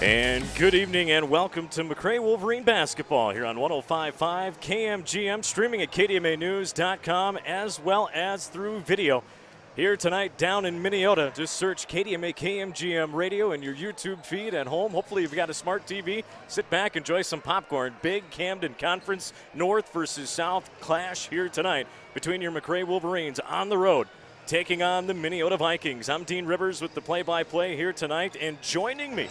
And good evening and welcome to MACCRAY Wolverine basketball here on 105.5 KMGM, streaming at KDMAnews.com as well as through video. Here tonight down in Minneota, just search KDMA KMGM radio in your YouTube feed at home. Hopefully you've got a smart TV. Sit back, enjoy some popcorn. Big Camden Conference North versus South clash here tonight between your MACCRAY Wolverines on the road, taking on the Minneota Vikings. I'm Dean Rivers with the play-by-play here tonight, and joining me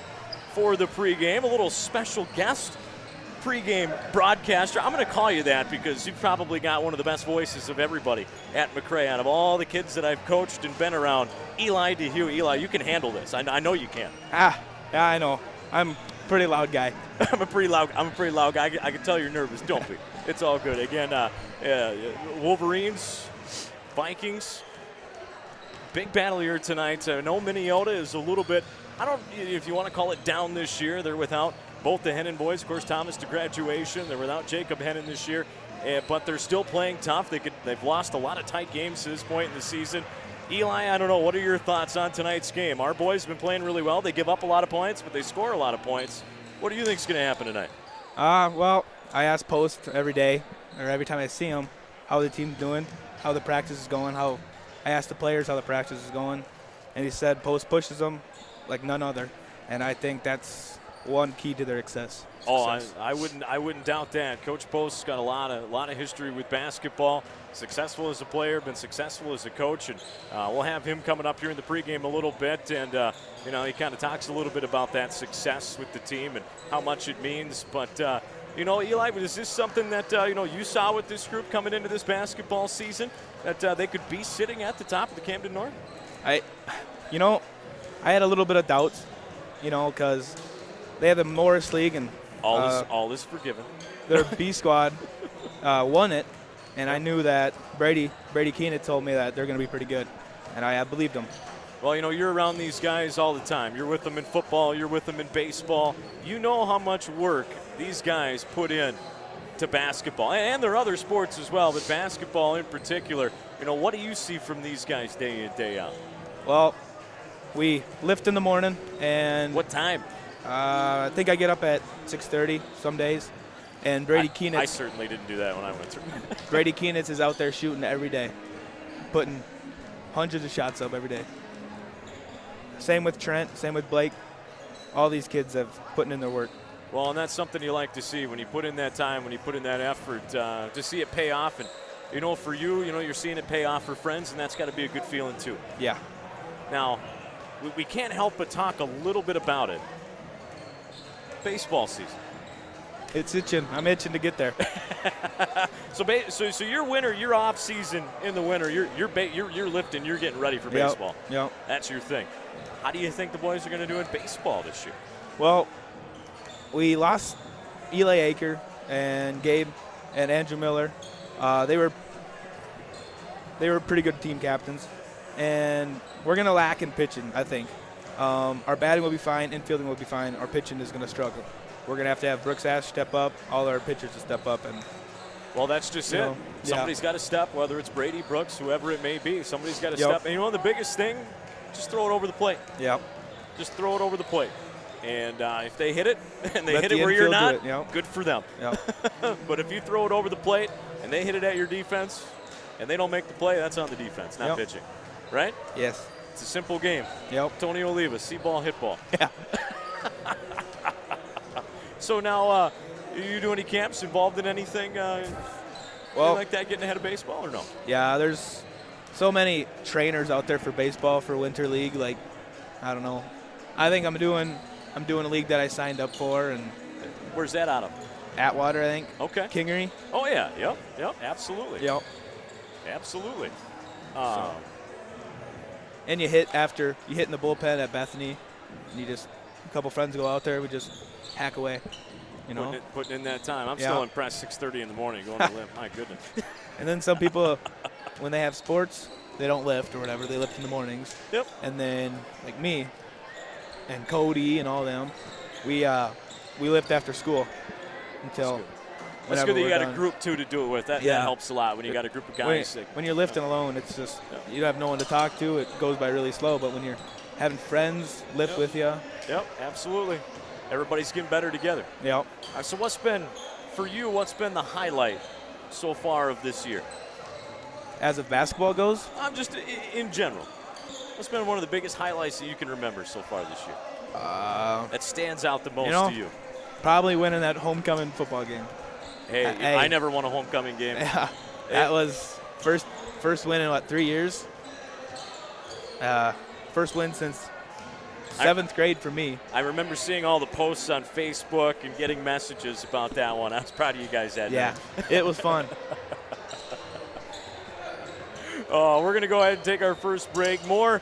for the pregame, a little special guest pregame broadcaster. I'm going to call you that because you've probably got one of the best voices of everybody at MACCRAY. Out of all the kids that I've coached and been around, Eli DeHue. Eli, you can handle this. I know you can. Yeah, I know. I'm a pretty loud guy. I'm a pretty loud guy. I can tell you're nervous. Don't be. It's all good. Again, Wolverines, Vikings, big battle here tonight. I know Minneota is a little bit, I don't know if you want to call it down this year. They're without both the Hennon boys. Of course, Thomas to graduation. They're without Jacob Hennon this year, but they're still playing tough. They've lost a lot of tight games to this point in the season. Eli, I don't know. What are your thoughts on tonight's game? Our boys have been playing really well. They give up a lot of points, but they score a lot of points. What do you think is going to happen tonight? Well, I ask Post every day, or every time I see him, how the team's doing, how the practice is going. I ask the players how the practice is going, and he said Post pushes them like none other, and I think that's one key to their success. Oh, I wouldn't doubt that. Coach Post's got a lot of history with basketball. Successful as a player, been successful as a coach, and we'll have him coming up here in the pregame a little bit. And he kind of talks a little bit about that success with the team and how much it means. But Eli, is this something that you saw with this group coming into this basketball season, that they could be sitting at the top of the Camden North? I had a little bit of doubts, because they have the Morris League, and all is forgiven. Their B squad won it, and I knew that Brady Keene had told me that they're going to be pretty good, and I believed him. Well, you're around these guys all the time. You're with them in football. You're with them in baseball. You know how much work these guys put in to basketball, and there are other sports as well, but basketball in particular. What do you see from these guys day in, day out? Well, we lift in the morning, and what time? I think I get up at 6:30 some days, and Brady Keenitz. I certainly didn't do that when I went through. Brady Keenitz is out there shooting every day, putting hundreds of shots up every day. Same with Trent, same with Blake. All these kids have putting in their work. Well, and that's something you like to see when you put in that time, when you put in that effort, to see it pay off. And for you, you're seeing it pay off for friends, and that's got to be a good feeling too. Yeah. Now, we can't help but talk a little bit about it. Baseball season. It's itching. I'm itching to get there. So your winter, your off season in the winter, you're lifting, you're getting ready for baseball. Yep. That's your thing. How do you think the boys are going to do in baseball this year? Well, we lost Eli Aker and Gabe and Andrew Miller. They were pretty good team captains, and we're going to lack in pitching, I think. Our batting will be fine, infielding will be fine. Our pitching is going to struggle. We're going to have Brooks Ash step up, all our pitchers to step up. And well, that's just it. Somebody's got to step, whether it's Brady, Brooks, whoever it may be. Somebody's got to step. And the biggest thing, just throw it over the plate. Yep. Just throw it over the plate. And if they hit it, and they hit it where you're not, good for them. Yep. But if you throw it over the plate, and they hit it at your defense, and they don't make the play, that's on the defense, not pitching. Right? Yes. It's a simple game. Yep. Tony Oliva, see ball, hit ball. Yeah. So now, you do any camps, involved in anything like that, getting ahead of baseball, or no? Yeah, there's so many trainers out there for baseball, for Winter League. Like, I don't know. I think I'm doing a league that I signed up for. And where's that out of? Atwater, I think. Okay. Kingery. Oh, yeah. Yep. Absolutely. Yep. Absolutely. And you hit in the bullpen at Bethany, and a couple friends go out there, we just hack away, Putting in that time. I'm still impressed, 6:30 in the morning going to lift. My goodness. And then some people, when they have sports, they don't lift or whatever. They lift in the mornings. Yep. And then, like me and Cody and all them, we lift after school until That's good that you got a group, too, to do it with. That helps a lot when you got a group of guys. When you're lifting alone, it's just you have no one to talk to. It goes by really slow. But when you're having friends lift with you. Yep, absolutely. everybody's getting better together. Yep. So what's been, for you, what's been the highlight so far of this year? As of basketball goes? Just in general. What's been one of the biggest highlights that you can remember so far this year? That stands out the most to you? Probably winning that homecoming football game. Hey, I never won a homecoming game. Yeah, that was first win in, 3 years? First win since 7th grade for me. I remember seeing all the posts on Facebook and getting messages about that one. I was proud of you guys that night. It was fun. We're going to go ahead and take our first break. More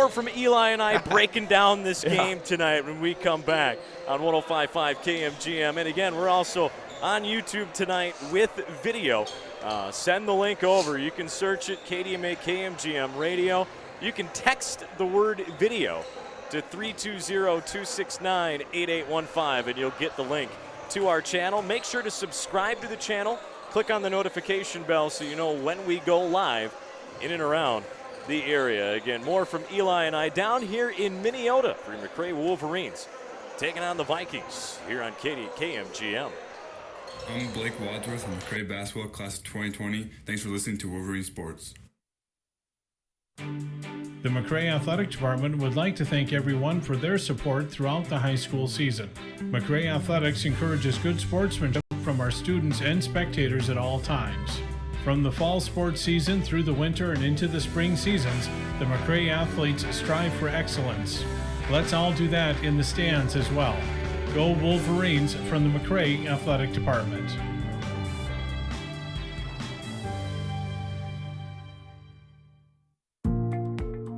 from Eli and I breaking down this game tonight when we come back on 105.5 KMGM. And again, we're also on YouTube tonight with video. Send the link over. You can search it, KDMA KMGM Radio. You can text the word video to 320-269-8815, and you'll get the link to our channel. Make sure to subscribe to the channel. Click on the notification bell so you know when we go live in and around the area. Again, more from Eli and I down here in Minneota for the MACCRAY Wolverines, taking on the Vikings here on KMGM. I'm Blake Wadsworth from MACCRAY Basketball Class of 2020. Thanks for listening to Wolverine Sports. The MACCRAY Athletic Department would like to thank everyone for their support throughout the high school season. MACCRAY Athletics encourages good sportsmanship from our students and spectators at all times. From the fall sports season through the winter and into the spring seasons, the MACCRAY athletes strive for excellence. Let's all do that in the stands as well. Go Wolverines from the MACCRAY Athletic Department.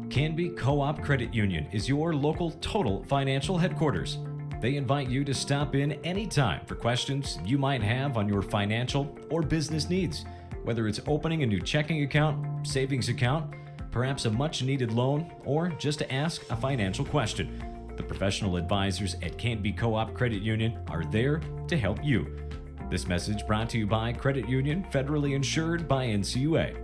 Canby Co-op Credit Union is your local total financial headquarters. They invite you to stop in anytime for questions you might have on your financial or business needs, whether it's opening a new checking account, savings account, perhaps a much-needed loan, or just to ask a financial question. The professional advisors at Canby Co-op Credit Union are there to help you. This message brought to you by Credit Union, federally insured by NCUA.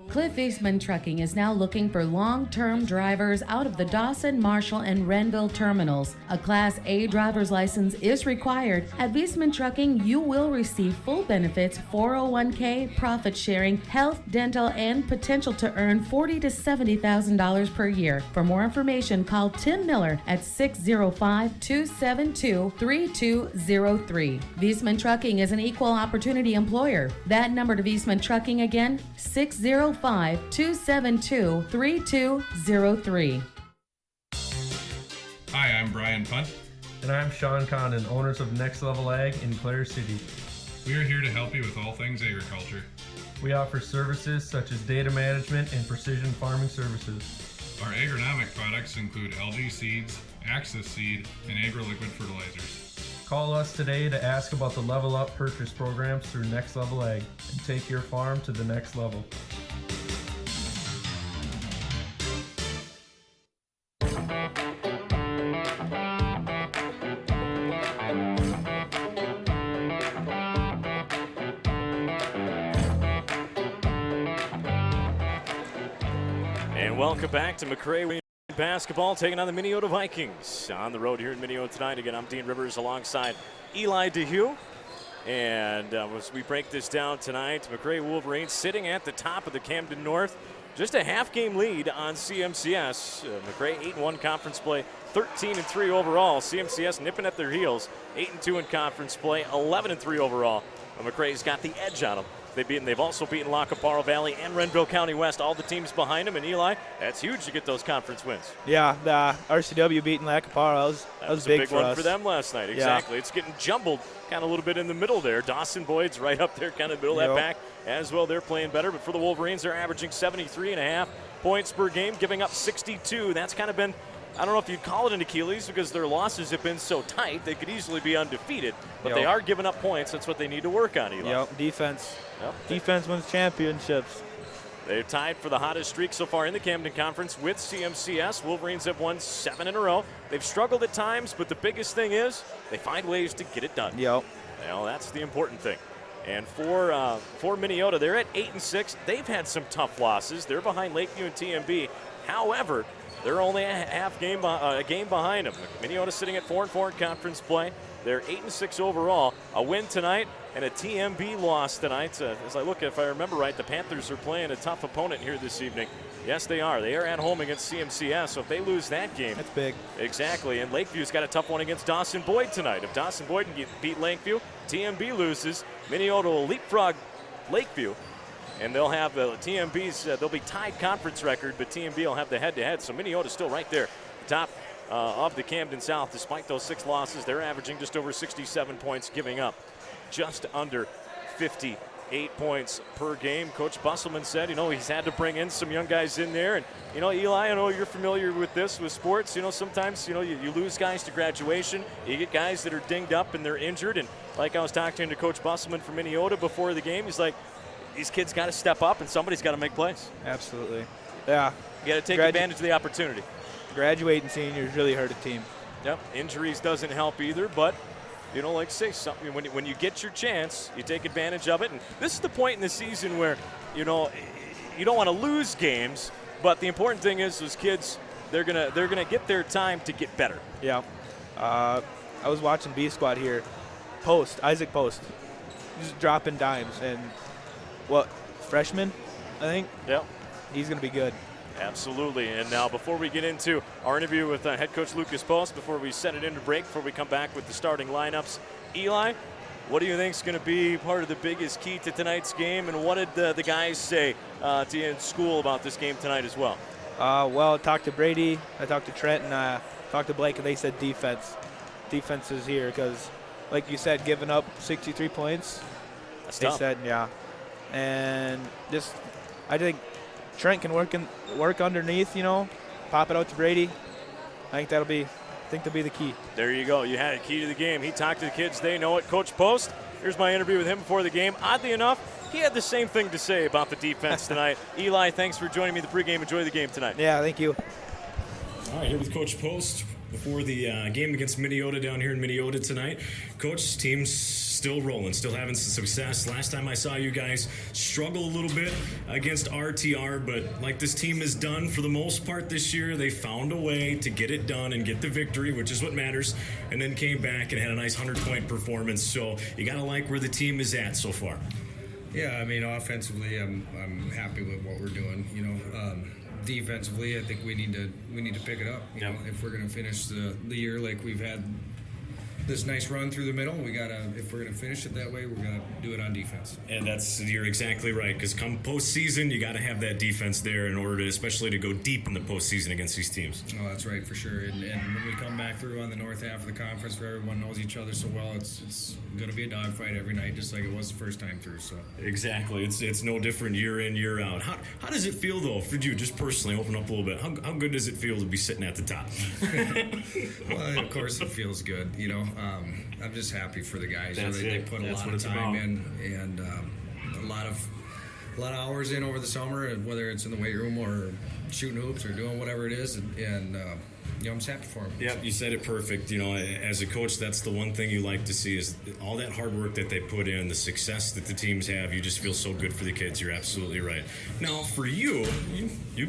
Cliff Eastman Trucking is now looking for long-term drivers out of the Dawson, Marshall, and Renville terminals. A Class A driver's license is required. At Eastman Trucking, you will receive full benefits, 401k, profit sharing, health, dental, and potential to earn $40,000 to $70,000 per year. For more information, call Tim Miller at 605-272-3203. Eastman Trucking is an equal opportunity employer. That number to Eastman Trucking again, 605-272-3203. Hi, I'm Brian Punt. And I'm Sean Condon, owners of Next Level Ag in Clare City. We are here to help you with all things agriculture. We offer services such as data management and precision farming services. Our agronomic products include algae seeds, Axis seed, and agro-liquid fertilizers. Call us today to ask about the Level Up purchase programs through Next Level Ag and take your farm to the next level. And welcome back to MACCRAY Basketball, taking on the Minneota Vikings on the road here in Minneota tonight. Again, I'm Dean Rivers alongside Eli DeHue. And as we break this down tonight, MACCRAY Wolverines sitting at the top of the Camden North. Just a half-game lead on CMCS. MACCRAY 8-1 conference play, 13-3 overall. CMCS nipping at their heels, 8-2 in conference play, 11-3 overall. MACCRAY's got the edge on them. They've also beaten Lacaparo Valley and Renville County West, all the teams behind them. And Eli, that's huge to get those conference wins. Yeah, the RCW beating Lacaparo, that was big a big for one us. for them last night. Exactly. Yeah. It's getting jumbled kind of a little bit in the middle there. Dawson Boyd's right up there, kind of middle of that back as well. They're playing better. But for the Wolverines, they're averaging 73.5 points per game, giving up 62. That's kind of been, I don't know if you'd call it an Achilles because their losses have been so tight. They could easily be undefeated, but they are giving up points. That's what they need to work on, Eli. Yep, defense. Defense wins championships. They're tied for the hottest streak so far in the Camden Conference with CMCS. Wolverines have won 7 in a row. They've struggled at times, but the biggest thing is they find ways to get it done. Yep. Well, that's the important thing. And for Minneota, they're at 8-6. They've had some tough losses. They're behind Lakeview and TMB. However, They're only a game behind them. Minneota sitting at 4-4 in conference play. They're 8-6 overall. A win tonight and a TMB loss tonight. As I look, if I remember right, the Panthers are playing a tough opponent here this evening. Yes, they are. They are at home against CMCS, so if they lose that game. That's big. Exactly, and Lakeview's got a tough one against Dawson Boyd tonight. If Dawson Boyd can beat Lakeview, TMB loses. Minneota will leapfrog Lakeview, and they'll have TMB's, they'll be tied conference record, but TMB will have the head-to-head, so Minneota's still right there, top of the Camden South. Despite those 6 losses, they're averaging just over 67 points, giving up just under 58 points per game. Coach Busselman said, he's had to bring in some young guys in there. And, Eli, I know you're familiar with this with sports. Sometimes, you lose guys to graduation. You get guys that are dinged up and they're injured. And like I was talking to Coach Busselman from Minneota before the game, he's like, these kids got to step up and somebody's got to make plays. Absolutely. Yeah. You got to take advantage of the opportunity. Graduating seniors really hurt a team. Yep. Injuries doesn't help either, but like say something when you get your chance, you take advantage of it. And this is the point in the season where, you don't want to lose games, but the important thing is those kids, they're gonna get their time to get better. Yeah. I was watching B Squad here. Isaac Post, just dropping dimes, and freshman, I think. Yep. He's gonna be good. Absolutely. And now before we get into our interview with head coach Lucas Post, before we set it into break, before we come back with the starting lineups, Eli, what do you think is going to be part of the biggest key to tonight's game, and what did the guys say to you in school about this game tonight as well? I talked to Brady, I talked to Trent, and I talked to Blake, and they said defense. Defense is here because, like you said, giving up 63 points. That's they tough. said, yeah. And just, I think Trent can work underneath, pop it out to Brady. I think that'll be the key. There you go. You had a key to the game. He talked to the kids. They know it. Coach Post, here's my interview with him before the game. Oddly enough, he had the same thing to say about the defense tonight. Eli, thanks for joining me at the pregame. Enjoy the game tonight. Yeah, thank you. All right, here with Coach Post before the game against Minneota down here in Minneota tonight. Coach, team's still rolling, still having some success. Last time I saw you guys struggle a little bit against RTR, but like this team has done for the most part this year, they found a way to get it done and get the victory, which is what matters, and then came back and had a nice 100-point performance. So you got to like where the team is at so far. Yeah, I mean, offensively, I'm happy with what we're doing. Defensively, I think we need to pick it up. You know, if we're going to finish the year like we've had this nice run through the middle, if we're gonna finish it that way, we're gonna do it on defense. And you're exactly right, because come postseason, you got to have that defense there in order to, especially to go deep in the postseason against these teams. Oh, that's right, for sure. And when we come back through on the north half of the conference, where everyone knows each other so well, it's gonna be a dogfight every night, just like it was the first time through. So exactly, it's no different year in, year out. How does it feel though for you, just personally, open up a little bit? How good does it feel to be sitting at the top? Well, of course it feels good. I'm just happy for the guys. They put a lot of time in, and a lot of hours in over the summer, whether it's in the weight room or shooting hoops or doing whatever it is, and I'm just happy for them. Yeah, you said it perfect. As a coach, that's the one thing you like to see is all that hard work that they put in, the success that the teams have. You just feel so good for the kids. You're absolutely right. Now, for you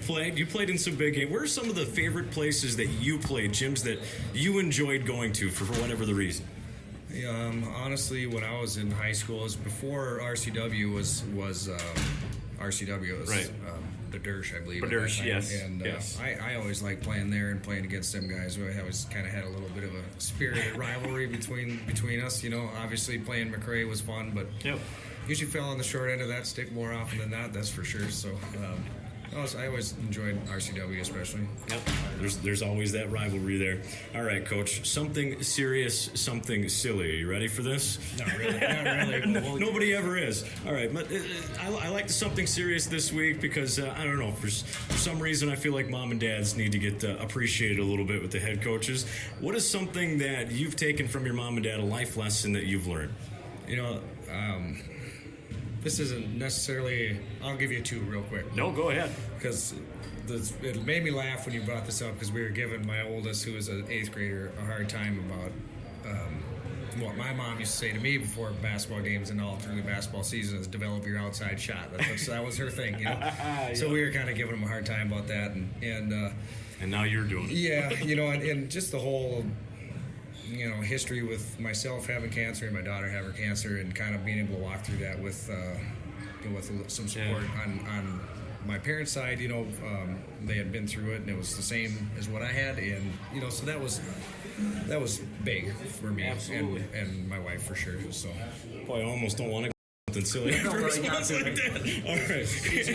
played in some big games. Where are some of the favorite places that you played, gyms that you enjoyed going to for whatever the reason? Honestly, when I was in high school, it was before RCW was RCW. It was, right. The Dersh, I believe. Dersh, yes. And yes. I always liked playing there and playing against them guys. I always kind of had a little bit of a spirited rivalry between us. Obviously playing MACCRAY was fun, but usually fell on the short end of that stick more often than not. That's for sure. So. I always enjoyed RCW especially. Yep. There's always that rivalry there. All right, Coach. Something serious, something silly. Are you ready for this? Not really. Nobody ever is. All right, but I like something serious this week because I don't know, for some reason I feel like mom and dads need to get appreciated a little bit with the head coaches. What is something that you've taken from your mom and dad, a life lesson that you've learned? This isn't necessarily. I'll give you two real quick. No, go ahead. Because it made me laugh when you brought this up because we were giving my oldest, who is an 8th grader, a hard time about what my mom used to say to me before basketball games and all through the basketball season is develop your outside shot. That was her thing, Yeah. So we were kind of giving them a hard time about that, and now you're doing it. Yeah, and just the whole, history with myself having cancer and my daughter having cancer, and kind of being able to walk through that with some support on my parents' side. They had been through it, and it was the same as what I had, and so that was big for me. Absolutely. and my wife for sure. So, boy, I almost don't want to. Something silly after a response like that. All right. She's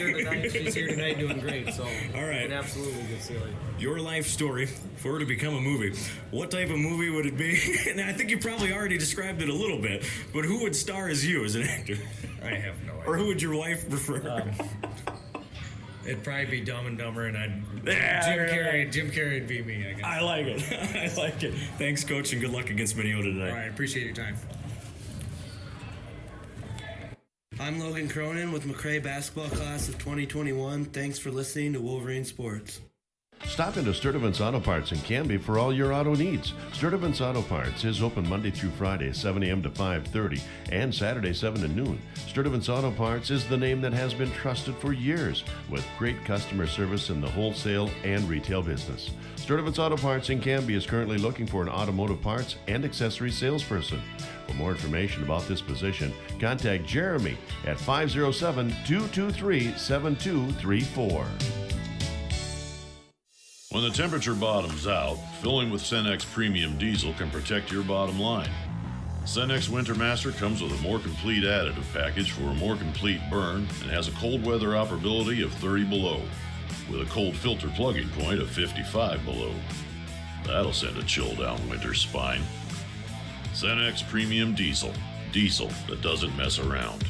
here tonight doing great, so all right. It absolutely get silly. Your life story, if it were to become a movie, what type of movie would it be? And I think you probably already described it a little bit, but who would star as you as an actor? I have no idea. Or who would your wife prefer? It'd probably be Dumb and Dumber, and Jim Carrey would be me, I guess. I like it. I like it. Thanks, Coach, and good luck against Minneota tonight. All right, appreciate your time. I'm Logan Cronin with MACCRAY Basketball Class of 2021. Thanks for listening to Wolverine Sports. Stop into Sturdivant's Auto Parts in Canby for all your auto needs. Sturdivant's Auto Parts is open Monday through Friday, 7 a.m. to 5:30, and Saturday, 7 to noon. Sturdivant's Auto Parts is the name that has been trusted for years, with great customer service in the wholesale and retail business. Sturdivant's Auto Parts in Canby is currently looking for an automotive parts and accessory salesperson. For more information about this position, contact Jeremy at 507-223-7234. When the temperature bottoms out, filling with Cenex Premium Diesel can protect your bottom line. Cenex Wintermaster comes with a more complete additive package for a more complete burn and has a cold weather operability of 30 below, with a cold filter plugging point of 55 below. That'll send a chill down winter's spine. Cenex Premium Diesel. Diesel that doesn't mess around.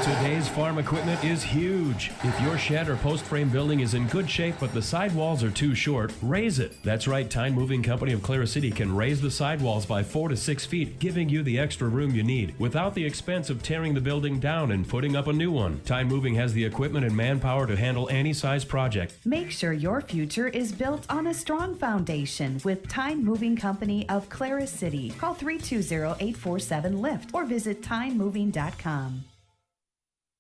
Today's farm equipment is huge. If your shed or post frame building is in good shape but the sidewalls are too short, raise it. That's right, Tyne Moving Company of Clara City can raise the sidewalls by 4 to 6 feet, giving you the extra room you need without the expense of tearing the building down and putting up a new one. Tyne Moving has the equipment and manpower to handle any size project. Make sure your future is built on a strong foundation with Tyne Moving Company of Clara City. Call 320-847-LIFT or visit tynemoving.com.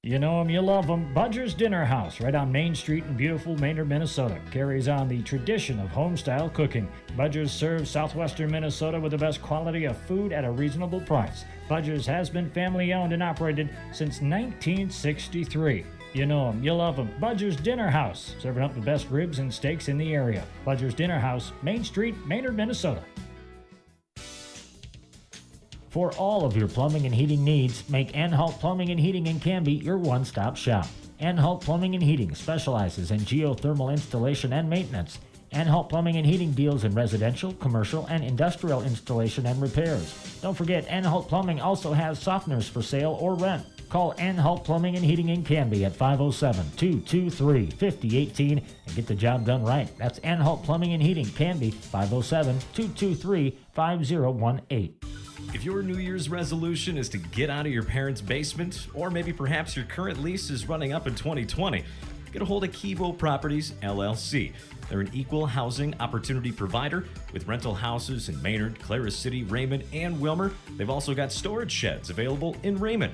You know them, you love them. Budger's Dinner House, right on Main Street in beautiful Maynard, Minnesota, carries on the tradition of home-style cooking. Budger's serves southwestern Minnesota with the best quality of food at a reasonable price. Budger's has been family-owned and operated since 1963. You know them, you love them. Budger's Dinner House, serving up the best ribs and steaks in the area. Budger's Dinner House, Main Street, Maynard, Minnesota. For all of your plumbing and heating needs, make Anhalt Plumbing and Heating in Canby your one-stop shop. Anhalt Plumbing and Heating specializes in geothermal installation and maintenance. Anhalt Plumbing and Heating deals in residential, commercial, and industrial installation and repairs. Don't forget, Anhalt Plumbing also has softeners for sale or rent. Call Anhalt Plumbing and Heating in Canby at 507-223-5018 and get the job done right. That's Anhalt Plumbing and Heating, Canby, 507-223-5018. If your New Year's resolution is to get out of your parents' basement, or maybe perhaps your current lease is running up in 2020, get a hold of Kivo Properties, LLC. They're an equal housing opportunity provider with rental houses in Maynard, Clara City, Raymond, and Wilmer. They've also got storage sheds available in Raymond.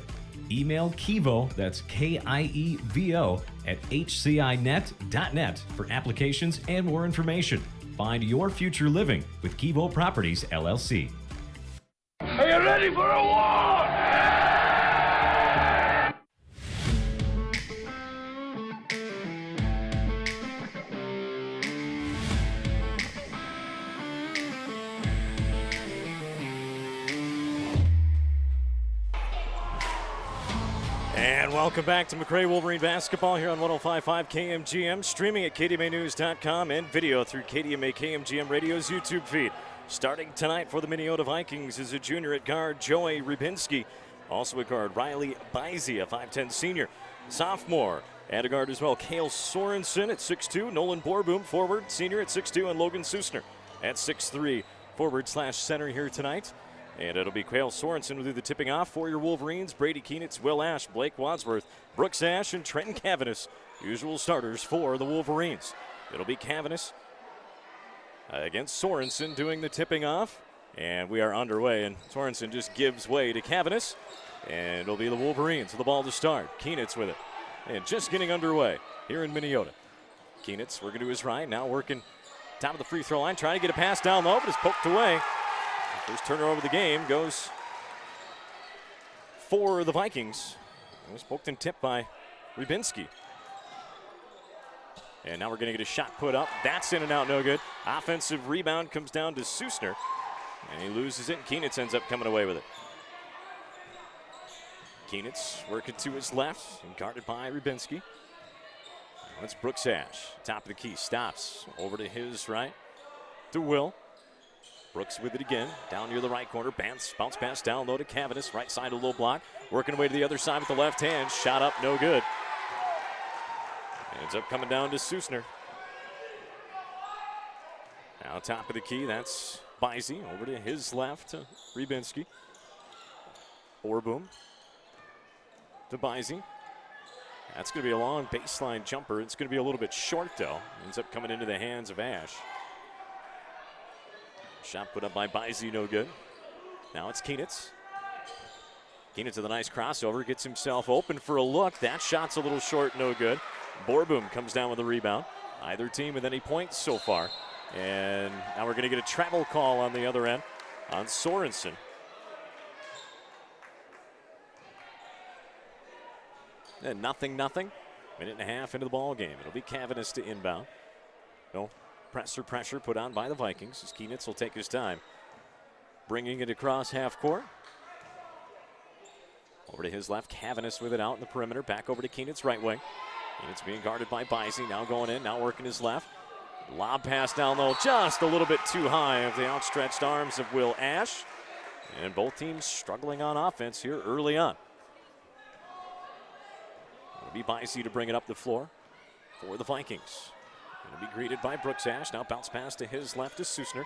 Email Kivo, that's K-I-E-V-O, at hcinet.net for applications and more information. Find your future living with Kivo Properties, LLC. Are you ready for a war? And welcome back to MACCRAY Wolverine Basketball here on 105.5 KMGM, streaming at KDMAnews.com and video through KDMA KMGM Radio's YouTube feed. Starting tonight for the Minneota Vikings is a junior at guard, Joey Rybinski. Also at guard, Riley Bizey, a 5'10 senior. Sophomore at a guard as well, Cale Sorensen at 6'2. Nolan Borboom, forward, senior at 6'2. And Logan Susner at 6'3, forward/center here tonight. And it'll be Cale Sorensen who do the tipping off for your Wolverines. Brady Keenitz, Will Ash, Blake Wadsworth, Brooks Ash, and Trenton Cavanis. Usual starters for the Wolverines. It'll be Cavanis against Sorensen doing the tipping off. And we are underway, and Sorensen just gives way to Cavanis. And it'll be the Wolverines with the ball to start. Keenitz with it. And just getting underway here in Minneota. Keenitz working to his right, now working top of the free throw line, trying to get a pass down low, but it's poked away. First turnover of the game goes for the Vikings. It was poked and tipped by Rybinski. And now we're going to get a shot put up. That's in and out, no good. Offensive rebound comes down to Susner. And he loses it, and Keenitz ends up coming away with it. Keenitz working to his left and guarded by Rybinski. That's Brooks Ash, top of the key, stops over to his right to Will. Brooks with it again, down near the right corner, bounce pass down low to Cavanis, right side a little block, working away to the other side with the left hand, shot up, no good. Ends up coming down to Susner. Now top of the key, that's Bizey, over to his left to Rybinski. Orboom to Bizey. That's going to be a long baseline jumper. It's going to be a little bit short, though. Ends up coming into the hands of Ash. Shot put up by Bizey, no good. Now it's Keenitz. Keenitz with a nice crossover, gets himself open for a look. That shot's a little short, no good. Borboom comes down with a rebound. Either team with any points so far. And now we're going to get a travel call on the other end on Sorensen. And nothing. Minute and a half into the ball game. It'll be Cavanis to inbound. No pressure put on by the Vikings as Keenitz will take his time. Bringing it across half court. Over to his left, Cavanis with it out in the perimeter. Back over to Keenitz right wing. Keenitz being guarded by Bizey. Now going in, now working his left. Lob pass down low, just a little bit too high of the outstretched arms of Will Ash. And both teams struggling on offense here early on. It'll be Bizey to bring it up the floor for the Vikings. It'll be greeted by Brooks Ash. Now bounce pass to his left to Susner.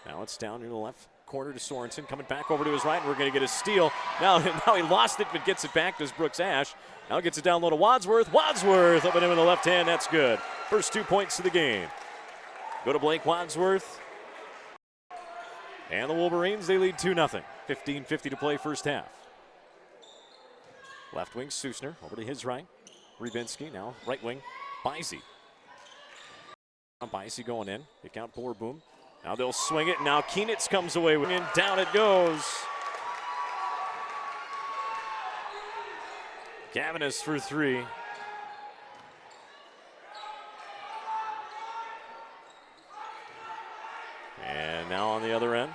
Now it's down near the left corner to Sorensen. Coming back over to his right, and we're going to get a steal. Now he lost it, but gets it back to Brooks Ash. Now gets it down low to Wadsworth. Wadsworth up and in with the left hand. That's good. First 2 points of the game go to Blake Wadsworth. And the Wolverines, they lead 2-0. 15:50 to play first half. Left wing, Susner, over to his right. Rybinski, now right wing, Bizey. Bizey going in, kick out Borboom. Now they'll swing it, and now Keenitz comes away with it, and down it goes. Cavanis for three. And now on the other end.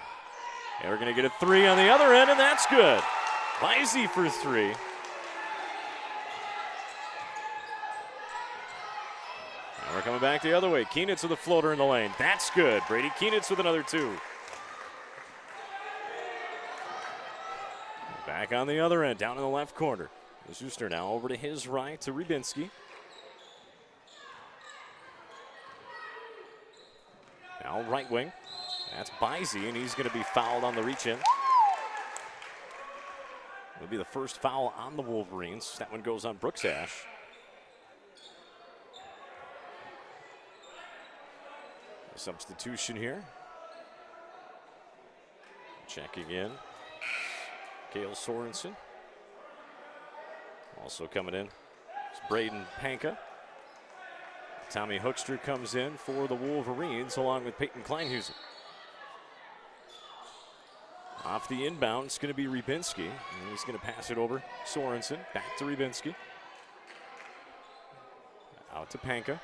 And we're going to get a three on the other end, and that's good. Bizey for three. And we're coming back the other way. Keenitz with a floater in the lane. That's good. Brady Keenitz with another two. Back on the other end, down in the left corner. Zuster now over to his right to Rybinski. Now right wing. That's Bizey, and he's going to be fouled on the reach-in. It'll be the first foul on the Wolverines. That one goes on Brooks Ash. A substitution here. Checking in. Cale Sorensen. Also coming in is Braden Panka. Tommy Hoekstra comes in for the Wolverines along with Peyton Kleinhusen. Off the inbound, it's going to be Rybinski. And he's going to pass it over Sorensen. Back to Rybinski. Out to Panka.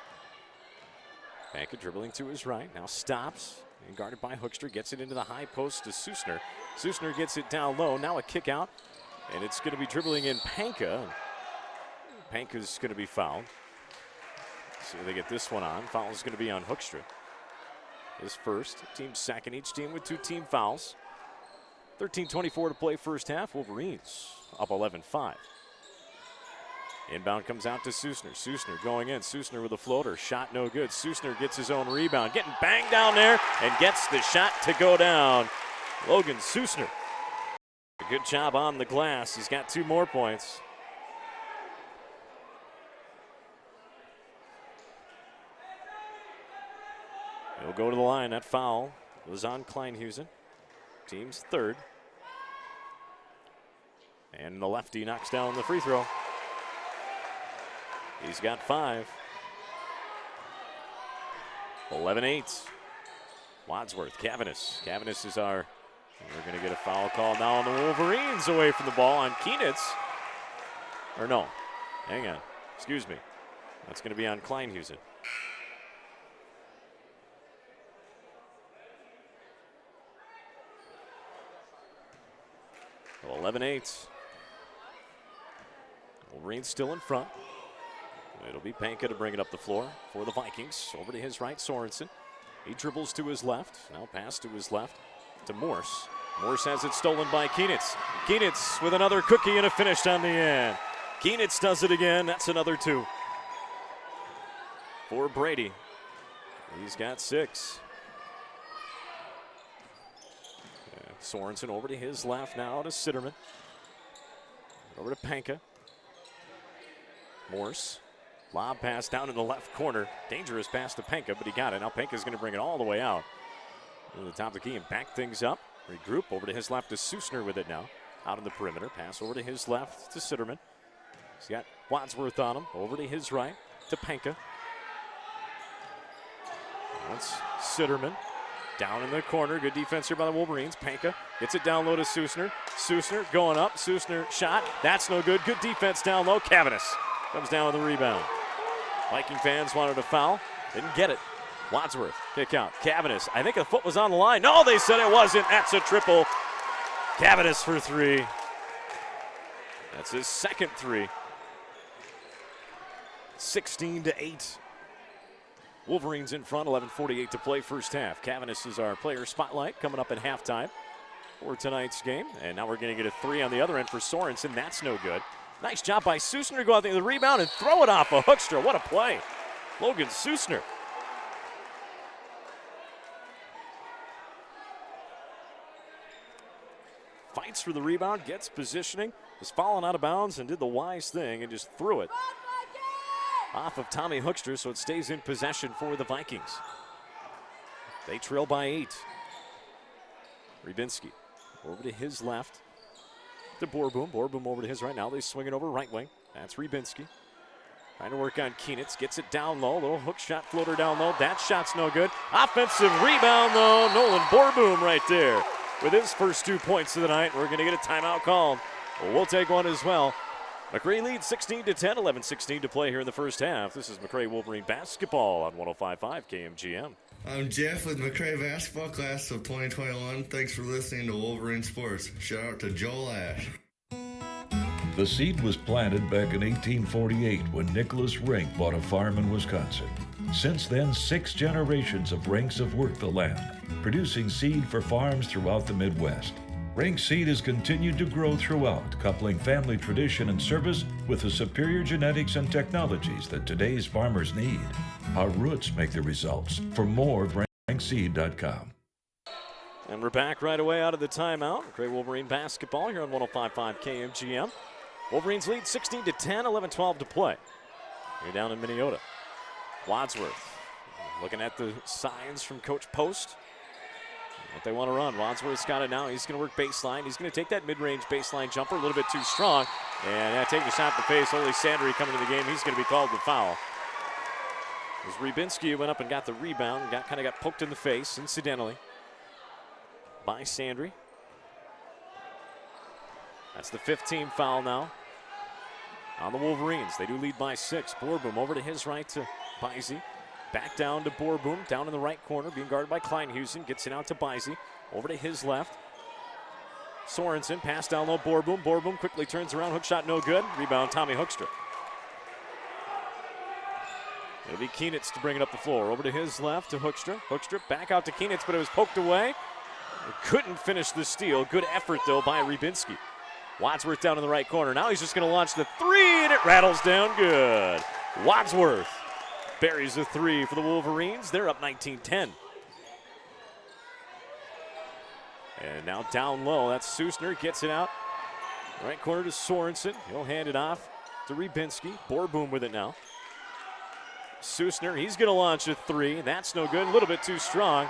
Panka dribbling to his right. Now stops. And guarded by Hoekstra. Gets it into the high post to Susner. Susner gets it down low. Now a kick out. And it's going to be dribbling in Panka. Panka's going to be fouled. See if they get this one on. Foul is going to be on Hoekstra. His first. Team second. Each team with 2 team fouls. 13:24 to play first half. Wolverines up 11-5. Inbound comes out to Susner. Susner going in. Susner with a floater. Shot no good. Susner gets his own rebound. Getting banged down there and gets the shot to go down. Logan Susner. A good job on the glass. He's got 2 more points. He'll go to the line. That foul was on Kleinhusen. Team's third. And the lefty knocks down the free throw. He's got 5. 11-8. Wadsworth, Cavanis. Cavanis is our, we're going to get a foul call now on the Wolverines away from the ball on Kienitz. Or no, hang on, excuse me. That's going to be on Kleinhusen. Well, 11-8. Wolverines still in front. It'll be Panka to bring it up the floor for the Vikings. Over to his right, Sorensen. He dribbles to his left. Now pass to his left to Morse. Morse has it stolen by Kienitz. Kienitz with another cookie and a finish on the end. Kienitz does it again. That's another 2 for Brady. He's got 6. Sorensen over to his left now to Sitterman. Over to Panka. Morse. Lob pass down in the left corner. Dangerous pass to Panka, but he got it. Now Panka's going to bring it all the way out to the top of the key and back things up. Regroup over to his left to Susner with it now. Out in the perimeter. Pass over to his left to Sitterman. He's got Wadsworth on him. Over to his right to Panka. That's Sitterman. Down in the corner. Good defense here by the Wolverines. Panka gets it down low to Susner. Susner going up. Susner shot. That's no good. Good defense down low. Cavanis comes down with the rebound. Viking fans wanted a foul. Didn't get it. Wadsworth, kick out. Cavanis, I think a foot was on the line. No, they said it wasn't. That's a triple. Cavanis for 3. That's his second 3. 16-8. Wolverines in front, 11:48 to play first half. Cavanis is our player spotlight coming up at halftime for tonight's game. And now we're going to get a 3 on the other end for Sorensen. That's no good. Nice job by Susner to go out there the rebound and throw it off of Hoekstra. What a play. Logan Susner. Fights for the rebound, gets positioning, was falling out of bounds and did the wise thing and just threw it off of Tommy Hoekstra, so it stays in possession for the Vikings. They trail by 8. Rybinski over to his left to Borboom. Borboom over to his right. Now they swing it over right wing. That's Rybinski. Trying to work on Kienitz. Gets it down low. Little hook shot floater down low. That shot's no good. Offensive rebound though. Nolan Borboom right there with his first 2 points of the night. We're going to get a timeout called. We'll take one as well. MACCRAY leads 16-10, 11:16 to play here in the first half. This is MACCRAY Wolverine basketball on 105.5 KMGM. I'm Jeff with MACCRAY basketball class of 2021. Thanks for listening to Wolverine Sports. Shout out to Joel Ash. The seed was planted back in 1848 when Nicholas Rink bought a farm in Wisconsin. Since then, 6 generations of Rinks have worked the land, producing seed for farms throughout the Midwest. Rink seed has continued to grow throughout, coupling family tradition and service with the superior genetics and technologies that today's farmers need. Our roots make the results. For more, RinkSeed.com. And we're back right away out of the timeout. MACCRAY Wolverine basketball here on 105.5 KMGM. Wolverines lead 16-10, 11-12 to play. You're down in Minneota. Wadsworth looking at the signs from Coach Post. What they want to run. Wadsworth's got it now. He's going to work baseline. He's going to take that mid-range baseline jumper, a little bit too strong. And taking a shot in the face. Ole Sandry coming to the game. He's going to be called the foul. As Rybinski went up and got the rebound and kind of got poked in the face, incidentally, by Sandry. That's the 15th foul now on the Wolverines. They do lead by 6. Borboom over to his right to Bisey. Back down to Borboom, down in the right corner, being guarded by Kleinhusen. Gets it out to Bisey. Over to his left. Sorensen, pass down low, Borboom. Borboom quickly turns around, hook shot no good. Rebound, Tommy Hoekstra. It'll be Kienitz to bring it up the floor. Over to his left to Hoekstra. Hoekstra back out to Kienitz, but it was poked away. Couldn't finish the steal. Good effort, though, by Rybinski. Wadsworth down in the right corner. Now he's just going to launch the 3, and it rattles down good. Wadsworth buries the 3 for the Wolverines. They're up 19-10. And now down low, that's Susner. Gets it out. Right corner to Sorensen. He'll hand it off to Rybinski. Borboom with it now. Susner, he's going to launch a three. That's no good. A little bit too strong.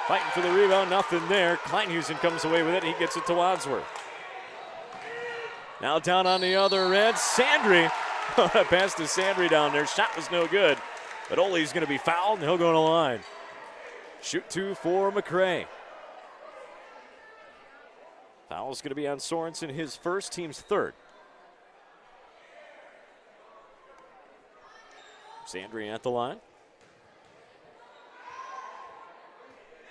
Fighting for the rebound, nothing there. Kleinhusen comes away with it. He gets it to Wadsworth. Now down on the other end, Sandry. Pass to Sandry down there. Shot was no good. But Ole's going to be fouled, and he'll go to the line. Shoot two for MACCRAY. Foul's going to be on Sorensen, his first, team's third. Sandry at the line.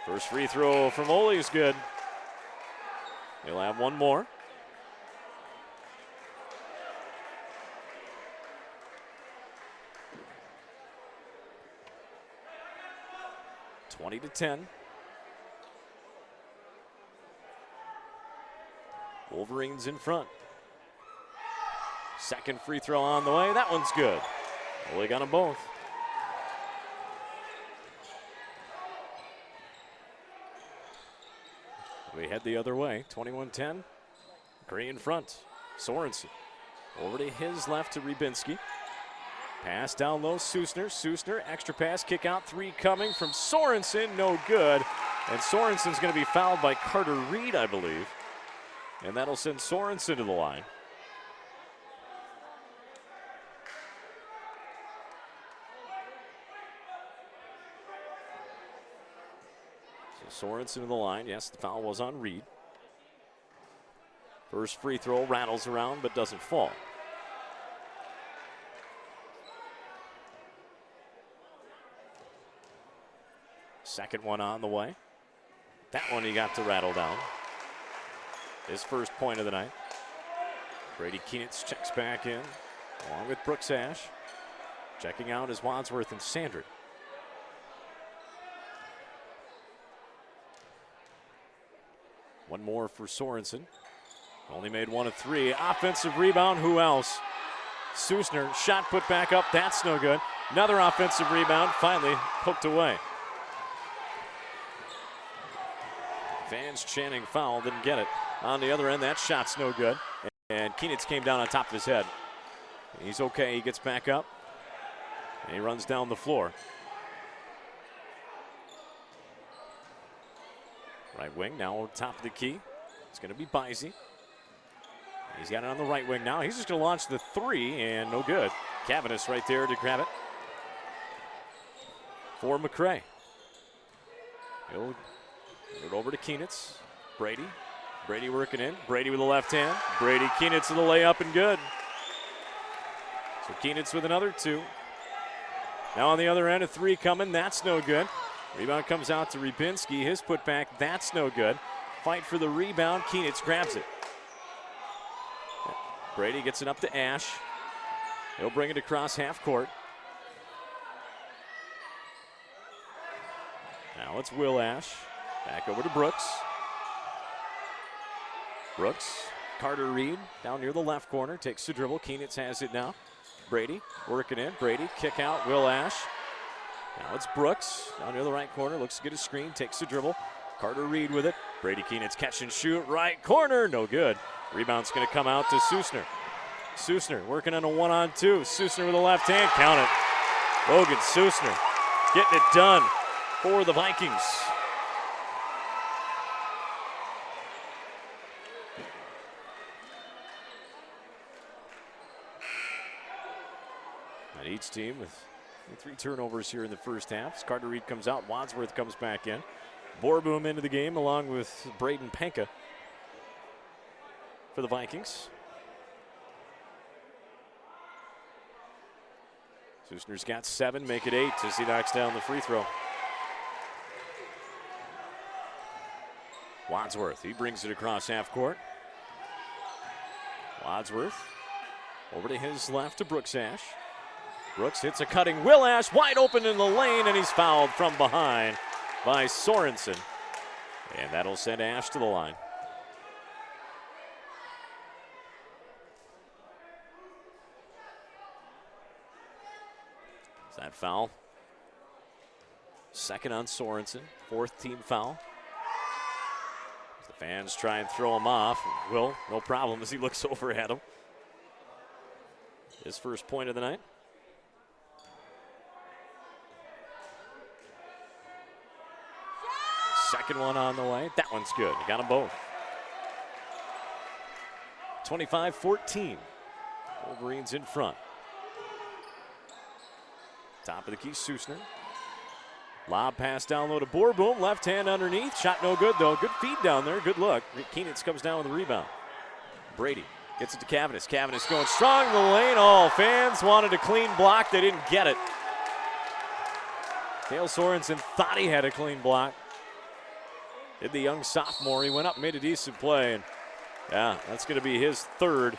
First free throw from Ole is good. He'll have one more. (20-10). Wolverines in front. Second free throw on the way. That one's good. Ole got them both. We head the other way. 21-10. Gray in front. Sorensen over to his left to Rybinski. Pass down low, Susner. Susner, extra pass, kick out, three coming from Sorensen, no good. And Sorensen's going to be fouled by Carter Reed, I believe. And that'll send Sorensen to the line. So Sorensen to the line. Yes, the foul was on Reed. First free throw rattles around but doesn't fall. Second one on the way. That one he got to rattle down. His first point of the night. Brady Keenitz checks back in along with Brooks Ash. Checking out is Wadsworth and Sandry. One more for Sorensen. Only made one of three. Offensive rebound, who else? Susner, shot put back up, that's no good. Another offensive rebound, finally poked away. Fans chanting foul, didn't get it. On the other end, that shot's no good. And Keenitz came down on top of his head. He's okay, he gets back up. And he runs down the floor. Right wing now on top of the key. It's going to be Bisey. He's got it on the right wing now. He's just going to launch the three, and no good. Cavanis right there to grab it for MACCRAY. He'll get it over to Keenitz. Brady. Brady working in. Brady with the left hand. Brady Keenitz with the layup and good. So Keenitz with another two. Now on the other end, a three coming. That's no good. Rebound comes out to Rybinski. His putback, that's no good. Fight for the rebound. Keenitz grabs it. Brady gets it up to Ash. He'll bring it across half court. Now it's Will Ash. Back over to Brooks. Brooks, Carter Reed down near the left corner. Takes the dribble. Keenitz has it now. Brady working in. Brady kick out. Will Ash. Now it's Brooks down near the right corner. Looks to get a screen. Takes the dribble. Carter Reed with it. Brady Keenitz catch and shoot. Right corner. No good. Rebound's going to come out to Susner. Susner working on a 1-on-2. Susner with the left hand. Count it. Logan Susner getting it done for the Vikings. And each team with 3 turnovers here in the first half. As Carter Reed comes out, Wadsworth comes back in. Borboom into the game along with Braden Penka for the Vikings. Susner's got 7, make it 8 as he knocks down the free throw. Wadsworth, he brings it across half court. Wadsworth over to his left to Brooks Ash. Brooks hits a cutting Will Ash, wide open in the lane, and he's fouled from behind by Sorensen. And that'll send Ash to the line. Is that foul? Second on Sorensen, 4th team foul. As the fans try and throw him off. Will, no problem as he looks over at him. His first point of the night. Second one on the way. That one's good. He got them both. 25-14. Wolverines in front. Top of the key, Susner. Lob pass down low to Boerboom. Left hand underneath. Shot no good, though. Good feed down there. Good look. Keenitz comes down with the rebound. Brady gets it to Cavanis. Cavanis going strong in the lane. Oh, fans wanted a clean block. They didn't get it. Cale Sorensen thought he had a clean block. Did the young sophomore. He went up, made a decent play. And yeah, that's going to be his third.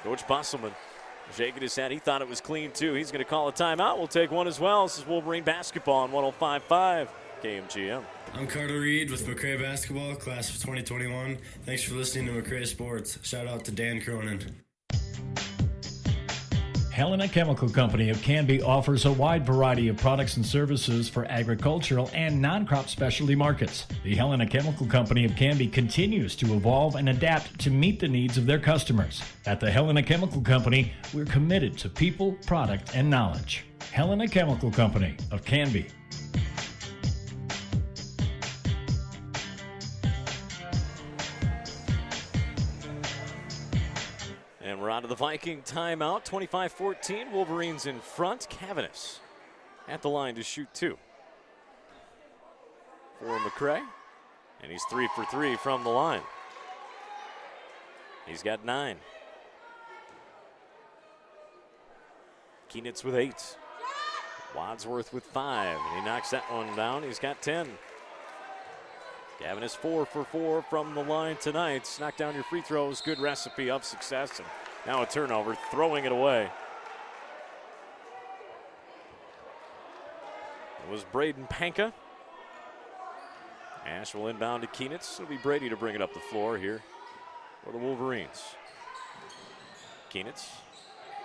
Coach Busselman shaking his head. He thought it was clean, too. He's going to call a timeout. We'll take one as well. This is Wolverine basketball on 105.5 KMGM. I'm Carter Reed with MACCRAY Basketball, class of 2021. Thanks for listening to MACCRAY Sports. Shout out to Dan Cronin. Helena Chemical Company of Canby offers a wide variety of products and services for agricultural and non-crop specialty markets. The Helena Chemical Company of Canby continues to evolve and adapt to meet the needs of their customers. At the Helena Chemical Company, we're committed to people, product, and knowledge. Helena Chemical Company of Canby. And we're out of the Viking timeout. 25-14. Wolverines in front. Cavanis at the line to shoot two for MACCRAY. And he's 3 for 3 from the line. He's got 9. Keenitz with 8. Wadsworth with 5. And he knocks that one down. He's got 10. Cavanis 4 for 4 from the line tonight. Knock down your free throws. Good recipe of success. And now a turnover, throwing it away. It was Braden Panka. Ash will inbound to Keenitz. It'll be Brady to bring it up the floor here for the Wolverines. Keenitz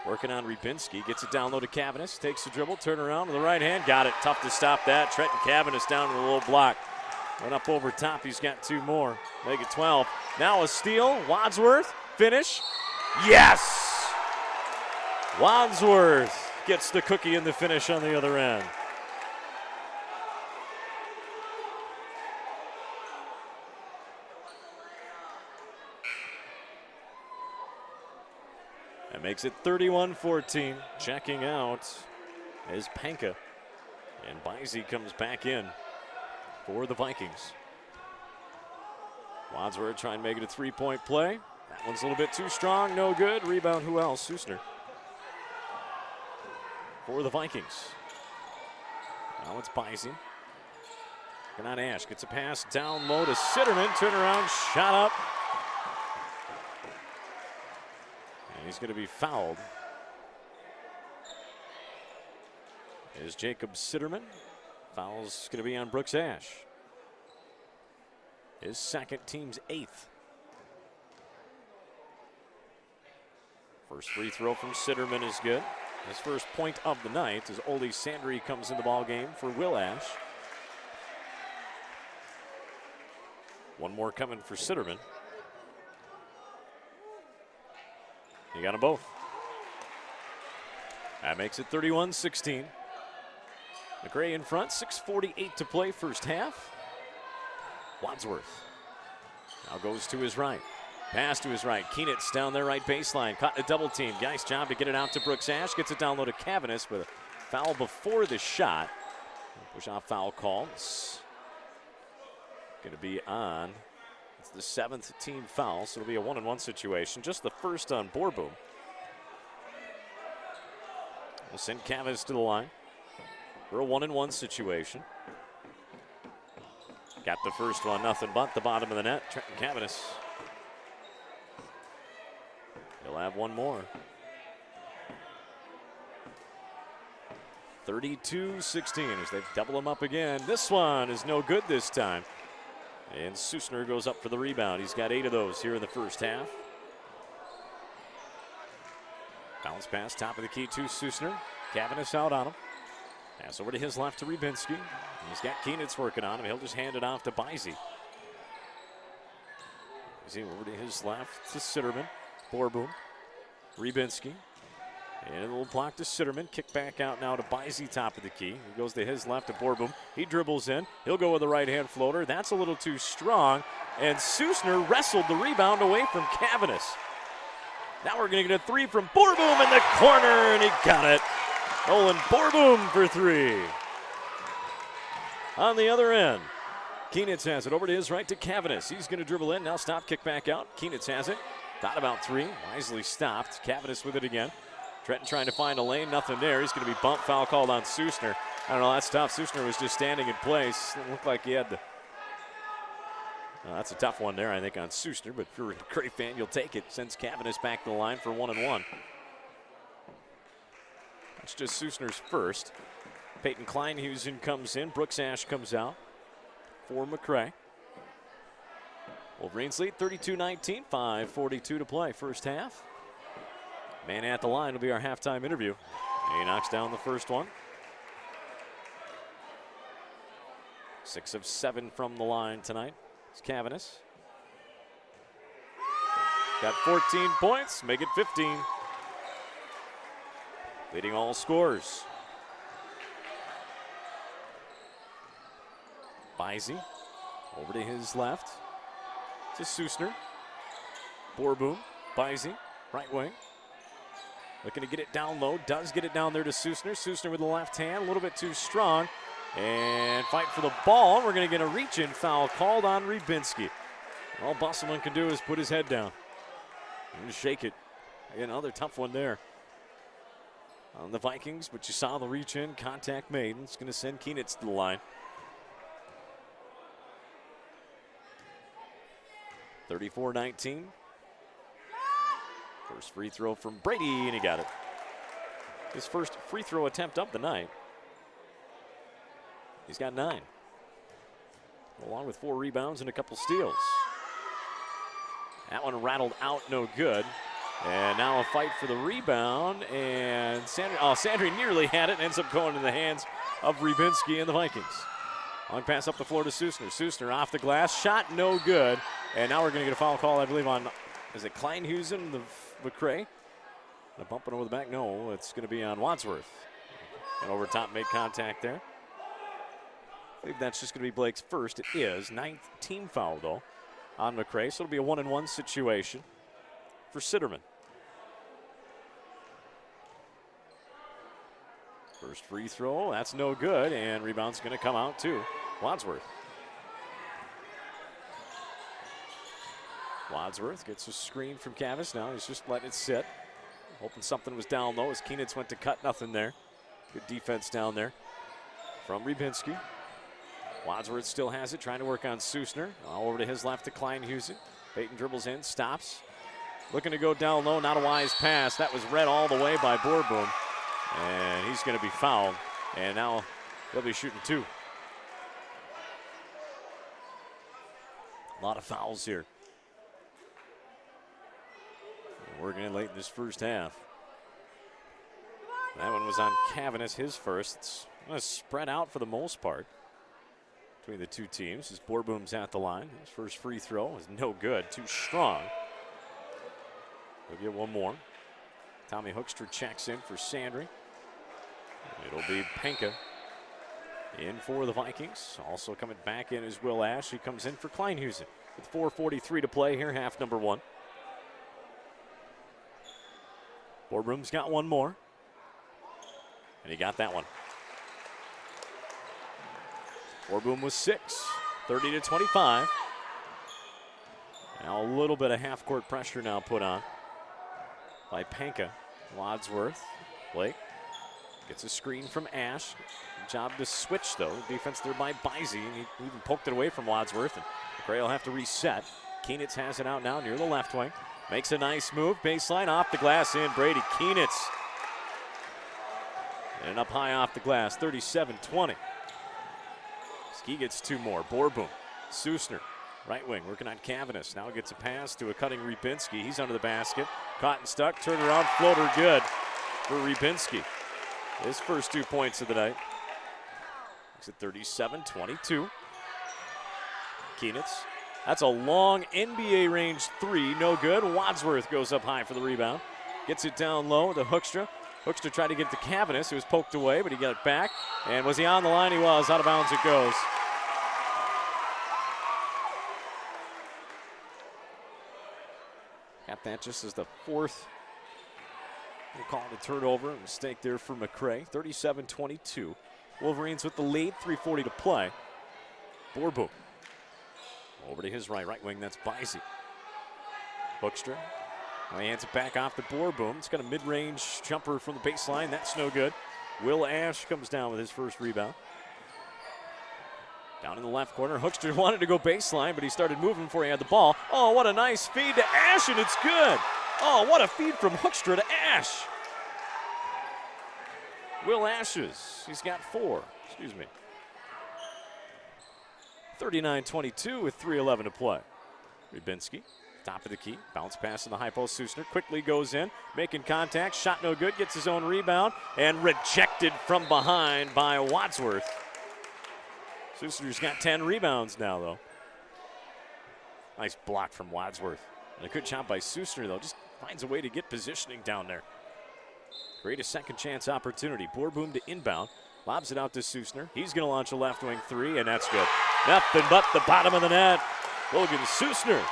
working on Rybinski. Gets it down low to Cavanis. Takes the dribble, turn around with the right hand. Got it. Tough to stop that. Trenton Cavanis down with a little block. Went up over top. He's got 2 more. Make it 12. Now a steal. Wadsworth. Finish. Yes! Wadsworth gets the cookie in the finish on the other end. That makes it 31-14. Checking out is Panka. And Bizey comes back in for the Vikings. Wadsworth trying to make it a 3-point play. That one's a little bit too strong, no good. Rebound, who else? Susner for the Vikings. Now it's Bizey. Looking on Ash, gets a pass down low to Sitterman. Turn around, shot up. And he's going to be fouled. Is Jacob Sitterman. Foul's going to be on Brooks Ash. His second, team's 8th. First free throw from Sitterman is good. His first point of the night as Oli Sandry comes in the ball game for Will Ash. One more coming for Sitterman. He got them both. That makes it 31-16. MACCRAY in front, 6:48 to play first half. Wadsworth now goes to his right. Pass to his right. Keenitz down there right baseline. Caught in a double team. Nice job to get it out to Brooks Ash. Gets it down low to Cavanis with a foul before the shot. Push off foul call. It's going to be on. It's the 7th team foul, so it'll be a 1-on-1 situation. Just the first on Boerboom. We'll send Cavanis to the line for a 1-on-1 situation. Got the first one, nothing but the bottom of the net. Trenton Cavanis. He'll have one more. 32-16 as they double him up again. This one is no good this time. And Susner goes up for the rebound. He's got 8 of those here in the first half. Bounce pass, top of the key to Susner. Cavanis out on him. Pass over to his left to Rybinski. He's got Keenitz working on him. He'll just hand it off to Bizey. Bizey over to his left to Sitterman. Boerboom. Rybinski. And a little block to Sitterman. Kick back out now to Bisey, top of the key. He goes to his left to Borboom. He dribbles in. He'll go with the right-hand floater. That's a little too strong. And Susner wrestled the rebound away from Cavanis. Now we're going to get a three from Borboom in the corner, and he got it. Nolan Borboom for three. On the other end, Keenitz has it over to his right to Cavanis. He's going to dribble in. Now stop, kick back out. Keenitz has it. Thought about three. Wisely stopped. Cavanis with it again. Trenton trying to find a lane. Nothing there. He's going to be bumped. Foul called on Susner. I don't know. That's tough. Susner was just standing in place. It looked like he had the... that's a tough one there, I think, on Susner. But if you're a McCray fan, you'll take it. Sends Cavanis back to the line for 1-and-1. That's just Susner's first. Peyton Kleinhusen comes in. Brooks Ash comes out for McCray. Wolverines lead 32-19, 5:42 to play, first half. Man at the line will be our halftime interview. He knocks down the first one. 6 of 7 from the line tonight. It's Cavanis. Got 14 points, make it 15. Leading all scorers. Bisey over to his left to Susner. Borboom, Bisey, right wing. Looking to get it down low, does get it down there to Susner. Susner with the left hand, a little bit too strong. And fight for the ball. We're going to get a reach-in foul called on Rybinski. All Busselman can do is put his head down and shake it. Again, another tough one there on the Vikings, but you saw the reach-in, contact made. It's going to send Keenitz to the line. 34-19. First free throw from Brady, and he got it. His first free throw attempt of the night. He's got 9. Along with 4 rebounds and a couple steals. That one rattled out, no good. And now a fight for the rebound, and Sandry nearly had it and ends up going in the hands of Rybinski and the Vikings. Long pass up the floor to Susner. Susner off the glass, shot no good. And now we're going to get a foul call, I believe, on, is it Kleinhusen, the McCray? Bumping over the back, no, it's going to be on Wadsworth. And over top, made contact there. I believe that's just going to be Blake's first. It is. 9th team foul, though, on McCray. So it'll be a 1-and-1 situation for Sitterman. First free throw, that's no good, and rebound's going to come out to Wadsworth. Wadsworth gets a screen from Cavanis. Now he's just letting it sit. Hoping something was down low as Keenitz went to cut, nothing there. Good defense down there from Rybinski. Wadsworth still has it, trying to work on Susner. All over to his left to Kleinhusen. Peyton dribbles in, stops. Looking to go down low, not a wise pass. That was read all the way by Borboom. And he's going to be fouled. And now they'll be shooting 2. A lot of fouls here. Working in late in this first half. That one was on Cavanis, his first. It's going to spread out for the most part between the two teams as Borboom's at the line. His first free throw is no good, too strong. We'll get one more. Tommy Hoekstra checks in for Sandry. It'll be Penka in for the Vikings. Also coming back in is Will Ash. He comes in for Kleinhusen with 4:43 to play here, half number 1. Borboom's got one more. And he got that one. Borboom was 6, 30-25. Now a little bit of half-court pressure now put on by Penka. Wadsworth, Blake gets a screen from Ash. Good job to switch, though. Defense there by Bisey, and he even poked it away from Wadsworth. And McCray will have to reset. Keenitz has it out now near the left wing. Makes a nice move, baseline, off the glass in. Brady Keenitz. And up high off the glass, 37-20. Ski gets 2 more. Borboom, Susner, right wing, working on Cavanis. Now gets a pass to a cutting Rybinski. He's under the basket. Caught and stuck, turn around, floater good for Rybinski. His first 2 points of the night. Makes it 37-22. Keenitz. That's a long NBA range 3, no good. Wadsworth goes up high for the rebound. Gets it down low to Hoekstra. Hoekstra tried to get it to Cavanis. It was poked away, but he got it back. And was he on the line? He was. Out of bounds it goes. Got that just as the fourth. We'll call it a turnover. A mistake there for MACCRAY. 37-22. Wolverines with the lead. 3:40 to play. Borboom. Over to his right wing. That's Bisey. Hoekstra. Now he hands it back off to Borboom. It's got a mid-range jumper from the baseline. That's no good. Will Ash comes down with his first rebound. Down in the left corner. Hoekstra wanted to go baseline, but he started moving before he had the ball. Oh, what a nice feed to Ash, and it's good. Oh, what a feed from Hoekstra to Ash. Will Ashes. He's got 4. Excuse me. 39-22 with 3:11 to play. Rybinski. Top of the key, bounce pass in the high post. Susner quickly goes in, making contact. Shot no good, gets his own rebound, and rejected from behind by Wadsworth. Susner's got 10 rebounds now, though. Nice block from Wadsworth. And a good job by Susner, though. Just finds a way to get positioning down there. Great a second chance opportunity. Borboom to inbound. Lobs it out to Susner. He's going to launch a left wing 3, and that's good. Nothing but the bottom of the net. Logan Susner.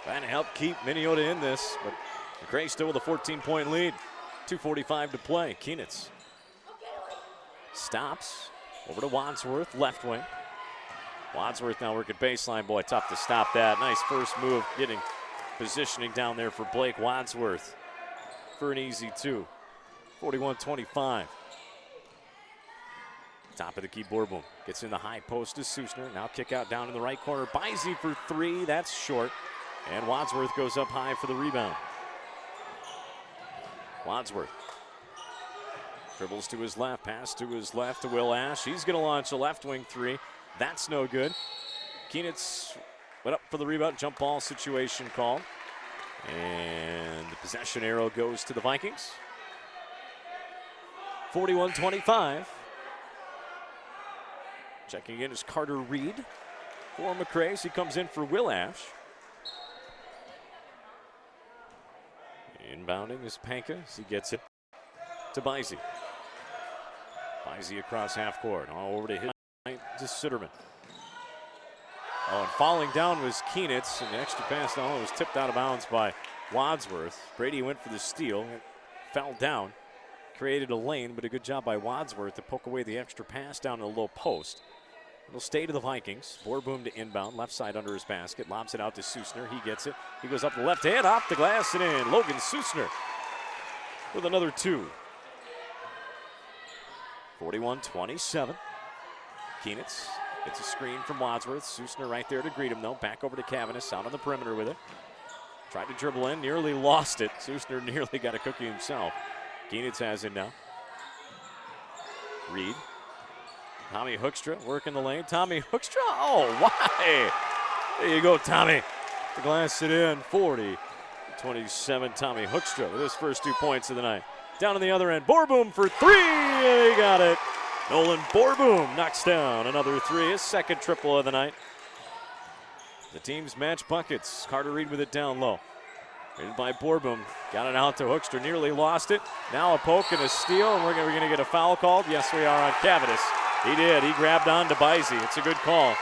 Trying to help keep Minneota in this, but MACCRAY still with a 14-point lead. 2:45 to play. Keenitz stops. Over to Wadsworth, left wing. Wadsworth now working baseline. Boy, tough to stop that. Nice first move, getting positioning down there for Blake Wadsworth for an easy 2. 41-25. Top of the key, Borboom. Gets in the high post to Susner. Now kick out down in the right corner. Bisey for 3. That's short. And Wadsworth goes up high for the rebound. Wadsworth dribbles to his left, pass to his left to Will Ash. He's going to launch a left wing 3. That's no good. Keenitz went up for the rebound. Jump ball situation called. And the possession arrow goes to the Vikings. 41-25. Checking in is Carter Reed for MACCRAY. He comes in for Will Ash. Inbounding is Panka as he gets it to Bisey. Bisey across half court. All over to his right to Sitterman. Oh, and falling down was Keenitz, and the extra pass down was tipped out of bounds by Wadsworth. Brady went for the steal, it fell down, created a lane, but a good job by Wadsworth to poke away the extra pass down to the low post. It'll stay to the Vikings. Borboom to inbound, left side under his basket, lobs it out to Susner. He gets it. He goes up the left hand, off the glass and in. Logan Susner with another 2. 41-27. Keenitz gets a screen from Wadsworth. Susner right there to greet him, though. Back over to Cavanis, out on the perimeter with it. Tried to dribble in, nearly lost it. Susner nearly got a cookie himself. Keenitz has it now. Reed. Tommy Hoekstra working the lane. Tommy Hoekstra, oh, why? There you go, Tommy. The glass it in, 40-27. Tommy Hoekstra with his first 2 points of the night. Down on the other end, Borboom for 3, and he got it. Nolan Borboom knocks down another 3, his second triple of the night. The teams match buckets. Carter Reed with it down low. Rated by Borboom. Got it out to Hoekstra, nearly lost it. Now a poke and a steal, and we're going to get a foul called. Yes, we are on Cavanis. He did. He grabbed on to Bisey. It's a good call.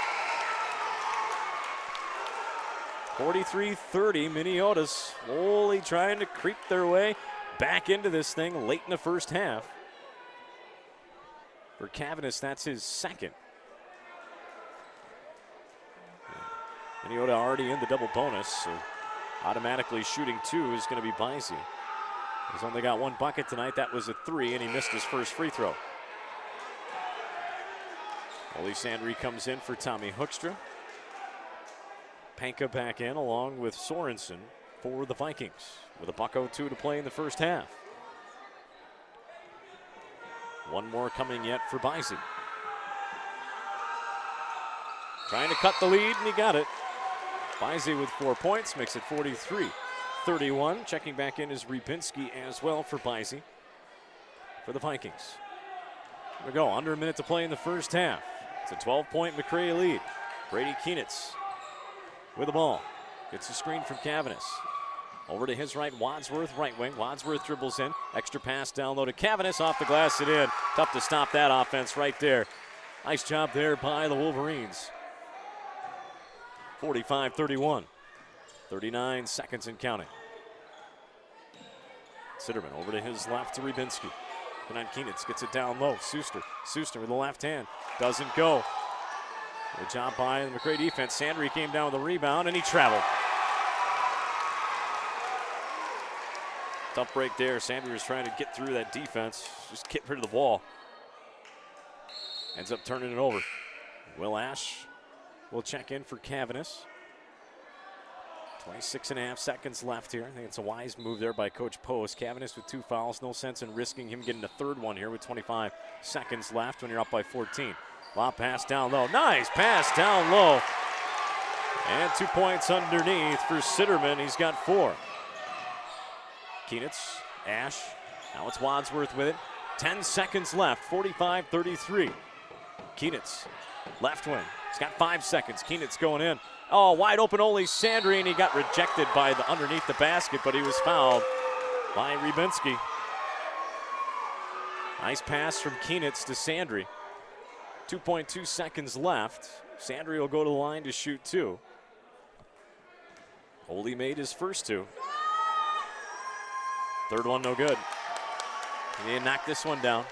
43-30. Minneota's slowly trying to creep their way back into this thing late in the first half. For Cavanis, that's his second. Minneota already in the double bonus, so automatically shooting 2 is going to be Bisey. He's only got 1 bucket tonight. That was a 3, and he missed his first free throw. Oli Sandry comes in for Tommy Hoekstra. Panka back in along with Sorensen for the Vikings with a $1.02 to play in the first half. 1 more coming yet for Bisey. Trying to cut the lead, and he got it. Bisey with 4 points makes it 43-31. Checking back in is Rybinski as well for Bisey for the Vikings. Here we go, under a minute to play in the first half. It's a 12-point MACCRAY lead. Brady Keenitz with the ball. Gets a screen from Cavanis. Over to his right, Wadsworth, right wing. Wadsworth dribbles in. Extra pass down low to Cavanis, off the glass and in. Tough to stop that offense right there. Nice job there by the Wolverines. 45-31. 39 seconds and counting. Sitterman over to his left to Rybinski. Behind Keenitz, gets it down low. Suster with the left hand. Doesn't go. Good job by the MACCRAY defense. Sandry came down with the rebound and he traveled. Tough break there. Sandry was trying to get through that defense. Just get rid of the ball. Ends up turning it over. Will Ash will check in for Cavanis. 26.5 seconds left here. I think it's a wise move there by Coach Post. Cavanis with 2 fouls. No sense in risking him getting a third one here with 25 seconds left when you're up by 14. Lob pass down low. Nice pass down low. And 2 points underneath for Sitterman. He's got 4. Keenitz, Ash. Now it's Wadsworth with it. 10 seconds left. 45-33. Keenitz, left wing. He's got 5 seconds. Keenitz going in. Oh, wide open only Sandry, and he got rejected by the underneath the basket, but he was fouled by Rybinski. Nice pass from Keenitz to Sandry. 2.2 seconds left. Sandry will go to the line to shoot 2. Holy made his first 2. Third one no good. He knocked this one down.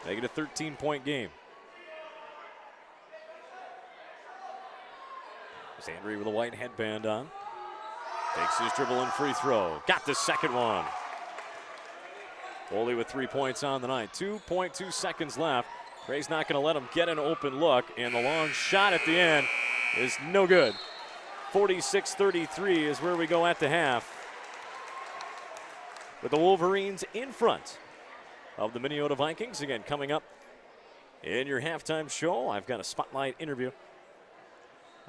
Make it a 13-point game. Sandry with a white headband on. Takes his dribble and free throw. Got the second one. Foley with 3 points on the night. 2.2 seconds left. Gray's not going to let him get an open look, and the long shot at the end is no good. 46-33 is where we go at the half, with the Wolverines in front of the Minneota Vikings. Again, coming up in your halftime show, I've got a spotlight interview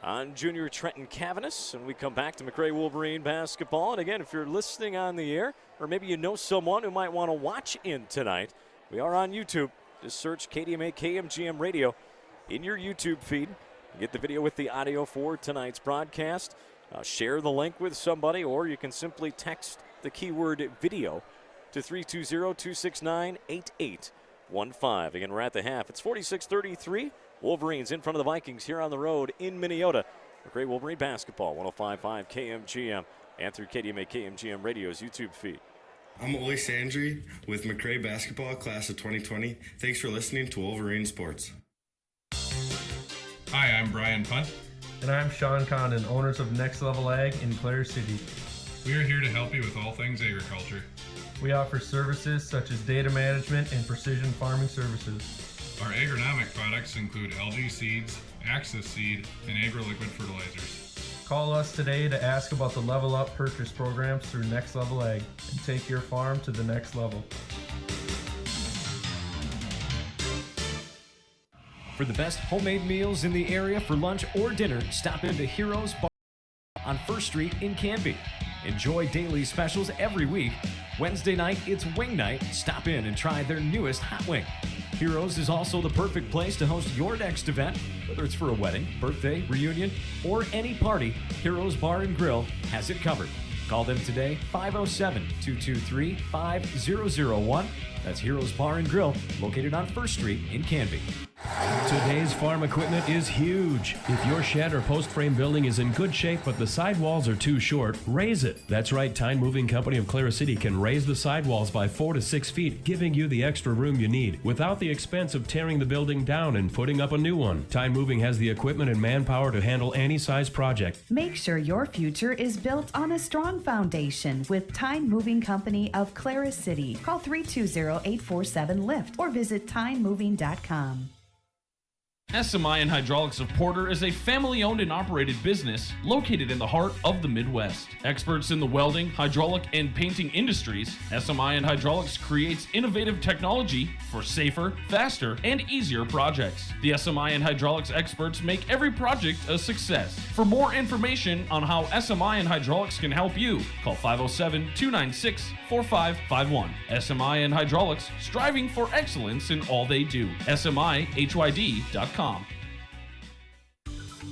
on junior Trenton Cavanis, and we come back to MACCRAY Wolverine basketball. And again, if you're listening on the air, or maybe you know someone who might want to watch in tonight, we are on YouTube. Just search KDMA KMGM Radio in your YouTube feed. Get the video with the audio for tonight's broadcast. Share the link with somebody, or you can simply text the keyword video to 320-269-8815. Again, we're at the half. It's 46-33. Wolverines in front of the Vikings here on the road in Minneota. MACCRAY Wolverine basketball, 105.5 KMGM, and through KDMA KMGM Radio's YouTube feed. I'm Ole Sandry with MACCRAY basketball class of 2020. Thanks for listening to Wolverine Sports. Hi, I'm Brian Punt. And I'm Sean Condon, owners of Next Level Ag in Clare City. We are here to help you with all things agriculture. We offer services such as data management and precision farming services. Our agronomic products include LG seeds, Axis seed, and agro-liquid fertilizers. Call us today to ask about the Level Up purchase programs through Next Level Ag and take your farm to the next level. For the best homemade meals in the area for lunch or dinner, stop into Heroes Bar on 1st Street in Canby. Enjoy daily specials every week. Wednesday night, it's wing night. Stop in and try their newest hot wing. Heroes is also the perfect place to host your next event, whether it's for a wedding, birthday, reunion, or any party. Heroes Bar and Grill has it covered. Call them today, 507-223-5001. That's Heroes Bar and Grill, located on 1st Street in Canby. Today's farm equipment is huge. If your shed or post frame building is in good shape but the sidewalls are too short, raise it. That's right, Tyne Moving Company of Clare City can raise the sidewalls by 4 to 6 feet, giving you the extra room you need without the expense of tearing the building down and putting up a new one. Tyne Moving has the equipment and manpower to handle any size project. Make sure your future is built on a strong foundation with Tyne Moving Company of Clare City. Call 320-847-LIFT or visit tynemoving.com. SMI and Hydraulics of Porter is a family-owned and operated business located in the heart of the Midwest. Experts in the welding, hydraulic, and painting industries, SMI and Hydraulics creates innovative technology for safer, faster, and easier projects. The SMI and Hydraulics experts make every project a success. For more information on how SMI and Hydraulics can help you, call 507-296-4551. SMI and Hydraulics, striving for excellence in all they do. SMIHYD.com.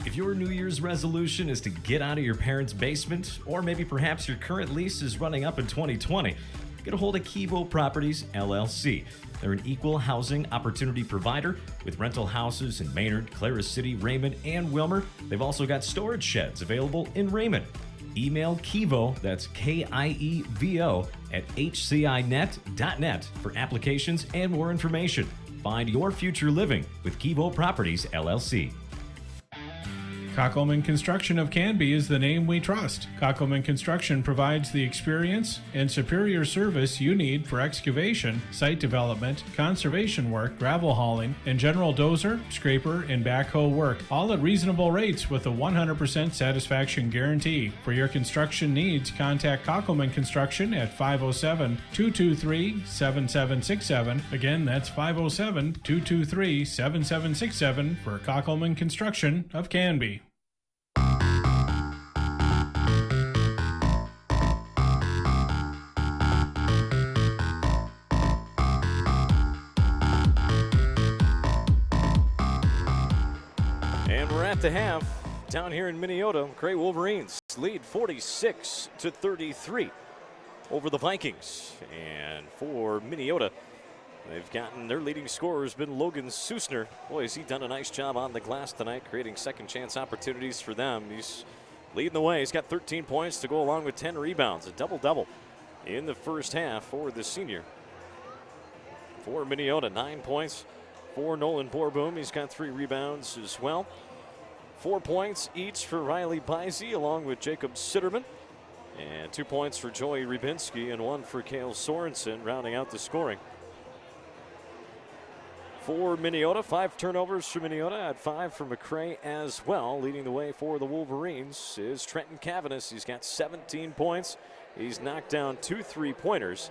If your New Year's resolution is to get out of your parents' basement, or maybe perhaps your current lease is running up in 2020, get a hold of Kivo Properties, LLC. They're an equal housing opportunity provider with rental houses in Maynard, Clara City, Raymond, and Wilmer. They've also got storage sheds available in Raymond. Email Kivo, that's K-I-E-V-O, at hcinet.net for applications and more information. Find your future living with Kivo Properties, LLC. Kockelman Construction of Canby is the name we trust. Kockelman Construction provides the experience and superior service you need for excavation, site development, conservation work, gravel hauling, and general dozer, scraper, and backhoe work, all at reasonable rates with a 100% satisfaction guarantee. For your construction needs, contact Kockelman Construction at 507-223-7767. Again, that's 507-223-7767 for Kockelman Construction of Canby. At the half, down here in Minneota, MACCRAY Wolverines lead 46-33 over the Vikings. And for Minneota, they've gotten their leading scorer has been Logan Susner. Boy, has he done a nice job on the glass tonight, creating second chance opportunities for them. He's leading the way. He's got 13 points to go along with 10 rebounds, a double-double in the first half for the senior. For Minneota, 9 points for Nolan Borboom. He's got 3 rebounds as well. 4 points each for Riley Bizey along with Jacob Sitterman. And 2 points for Joey Rybinski and 1 for Cale Sorensen, rounding out the scoring. For Minneota, 5 turnovers for Minneota, at 5 for MACCRAY as well. Leading the way for the Wolverines is Trenton Cavanis. He's got 17 points. He's knocked down 2 3-pointers.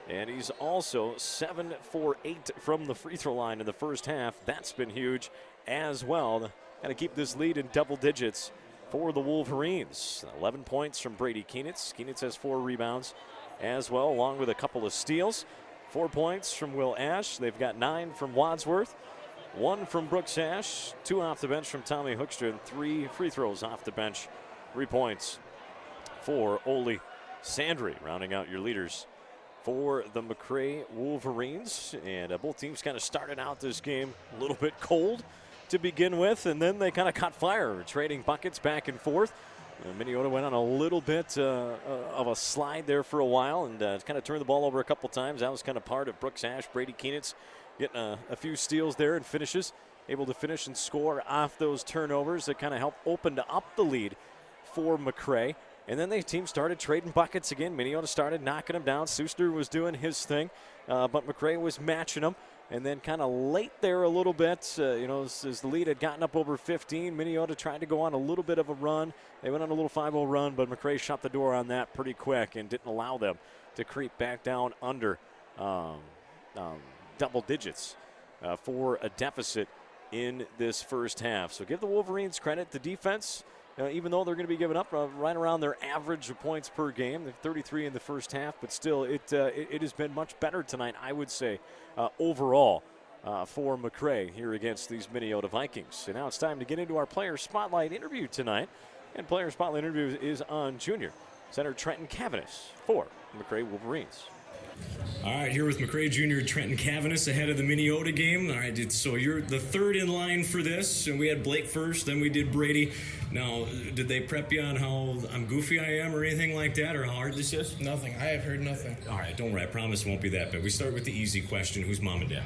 And he's also 7 for 8 from the free throw line in the first half. That's been huge as well. Got to keep this lead in double digits for the Wolverines. 11 points from Brady Kienitz. Kienitz has 4 rebounds as well, along with a couple of steals. 4 points from Will Ash. They've got 9 from Wadsworth, 1 from Brooks Ash, 2 off the bench from Tommy Hoekstra, and 3 free throws off the bench. 3 points for Ole Sandry, rounding out your leaders for the MACCRAY Wolverines. And both teams kind of started out this game a little bit cold to begin with, and then they kind of caught fire, trading buckets back and forth. Minneota went on a little bit of a slide there for a while and kind of turned the ball over a couple times. That was kind of part of Brooks Ash. Brady Kienitz getting a few steals there and finishes, able to finish and score off those turnovers that kind of helped open up the lead for MACCRAY. And then the team started trading buckets again. Minneota started knocking them down. Suster was doing his thing, but MACCRAY was matching them. And then kind of late there a little bit, as the lead had gotten up over 15, Minneota tried to go on a little bit of a run. They went on a little 5-0 run, but MACCRAY shut the door on that pretty quick and didn't allow them to creep back down under double digits for a deficit in this first half. So give the Wolverines credit. The defense, even though they're going to be giving up right around their average of points per game, they're 33 in the first half, but still it has been much better tonight, I would say, overall for MACCRAY here against these Minneota Vikings. And now it's time to get into our Player Spotlight interview tonight. And Player Spotlight interview is on junior center Trenton Cavanis for MACCRAY Wolverines. All right, here with MACCRAY Junior Trenton Cavanis ahead of the Minneota game. All right, so you're the third in line for this, and we had Blake first, then we did Brady. Now, did they prep you on how goofy I am or anything like that, or how hard this is? Nothing. I have heard nothing. All right, don't worry. I promise it won't be that bad. We start with the easy question. Who's mom and dad?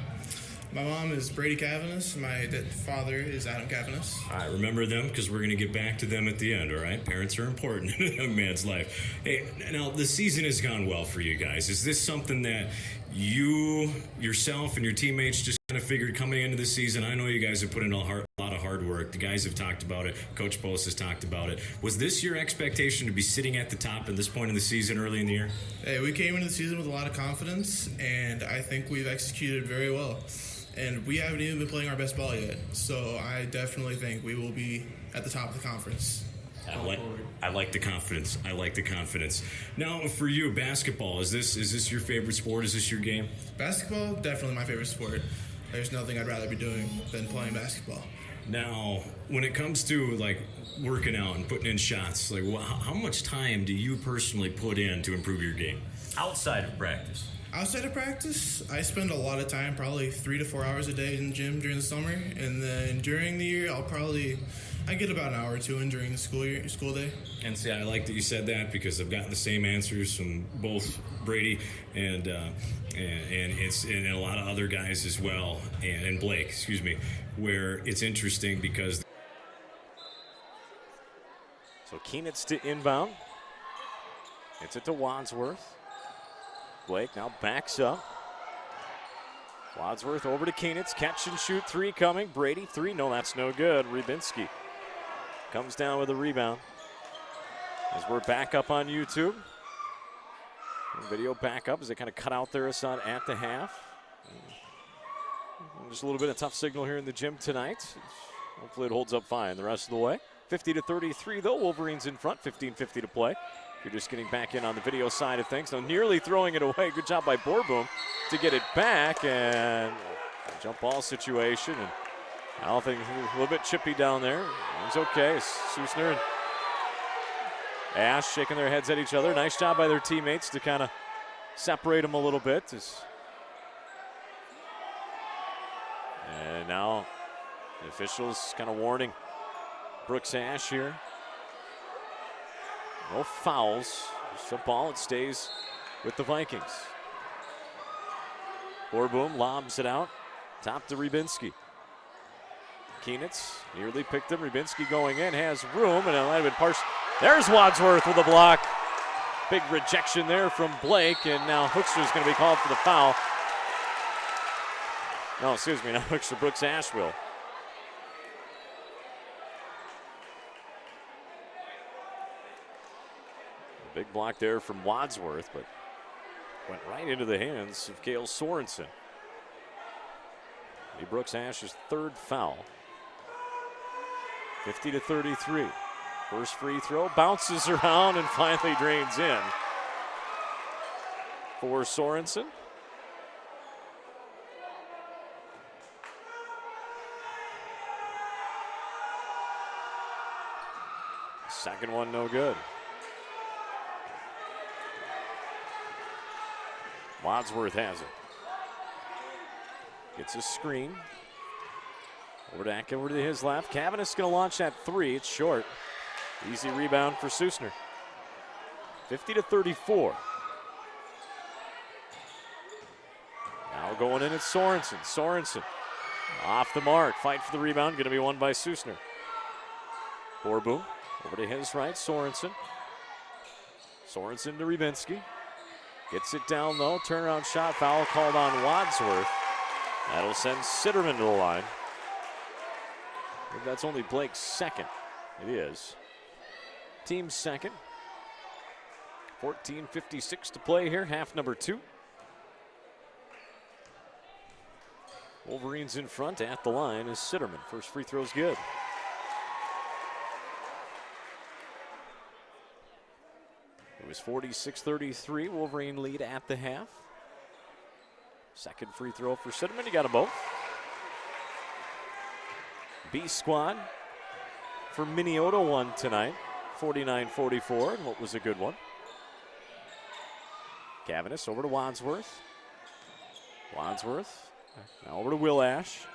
My mom is Brady Cavanis. My father is Adam Cavanis. All right, remember them because we're going to get back to them at the end, all right? Parents are important in a man's life. Hey, now, the season has gone well for you guys. Is this something that you, yourself, and your teammates just kind of figured coming into the season? I know you guys have put in a lot of hard work. The guys have talked about it. Coach Post has talked about it. Was this your expectation to be sitting at the top at this point in the season early in the year? Hey, we came into the season with a lot of confidence, and I think we've executed very well. And we haven't even been playing our best ball yet. So I definitely think we will be at the top of the conference. I like the confidence. I like the confidence. Now, for you, basketball, is this your favorite sport? Is this your game? Basketball, definitely my favorite sport. There's nothing I'd rather be doing than playing basketball. Now, when it comes to like working out and putting in shots, like how much time do you personally put in to improve your game? Outside of practice? Outside of practice, I spend a lot of time, probably 3 to 4 hours a day in the gym during the summer. And then during the year, I get about an hour or two in during the school day. And see, I like that you said that because I've gotten the same answers from both Brady and a lot of other guys as well, and Blake, excuse me, where it's interesting because. So Keenitz to inbound. Gets it to Wadsworth. Blake now backs up. Wadsworth over to Keenitz. Catch and shoot three coming. Brady three. No, that's no good. Rybinski comes down with a rebound. As we're back up on YouTube. Video back up as they kind of cut out there at the half. Just a little bit of tough signal here in the gym tonight. Hopefully it holds up fine the rest of the way. 50-33 though. Wolverines in front. 15:50 to play. You're just getting back in on the video side of things. Now nearly throwing it away. Good job by Borboom to get it back, and a jump ball situation. And I don't think a little bit chippy down there. It's okay. Susner and Ash shaking their heads at each other. Nice job by their teammates to kind of separate them a little bit. And now the officials kind of warning Brooks Ash here. No fouls. Just a ball. It stays with the Vikings. Borboom lobs it out. Top to Rybinski. Keenitz nearly picked him. Rybinski going in. Has room. And it might have been partial. There's Wadsworth with a block. Big rejection there from Blake. And now Hookster's going to be called for the foul. No, excuse me. Not Hookster. Brooks Asheville. Big block there from Wadsworth, but went right into the hands of Cale Sorensen. Brooks Ash's third foul. 50-33. First free throw, bounces around and finally drains in for Sorensen. Second one no good. Wadsworth has it. Gets a screen. Over to his left. Cavanis going to launch that three. It's short. Easy rebound for Susner. 50-34. Now going in at Sorensen. Sorensen off the mark. Fight for the rebound. Going to be won by Susner. Borboom over to his right. Sorensen. Sorensen to Rybinski. Gets it down low. Turnaround shot. Foul called on Wadsworth. That'll send Sitterman to the line. That's only Blake's second. It is. Team's second. 14:56 to play here. Half number 2. Wolverines in front at the line is Sitterman. First free throw's good. It was 46-33. Wolverine lead at the half. Second free throw for Sitterman. He got them both. B squad for Minneota won tonight. 49-44. And what was a good one. Cavanis over to Wadsworth. Wadsworth. Now over to Will Ash.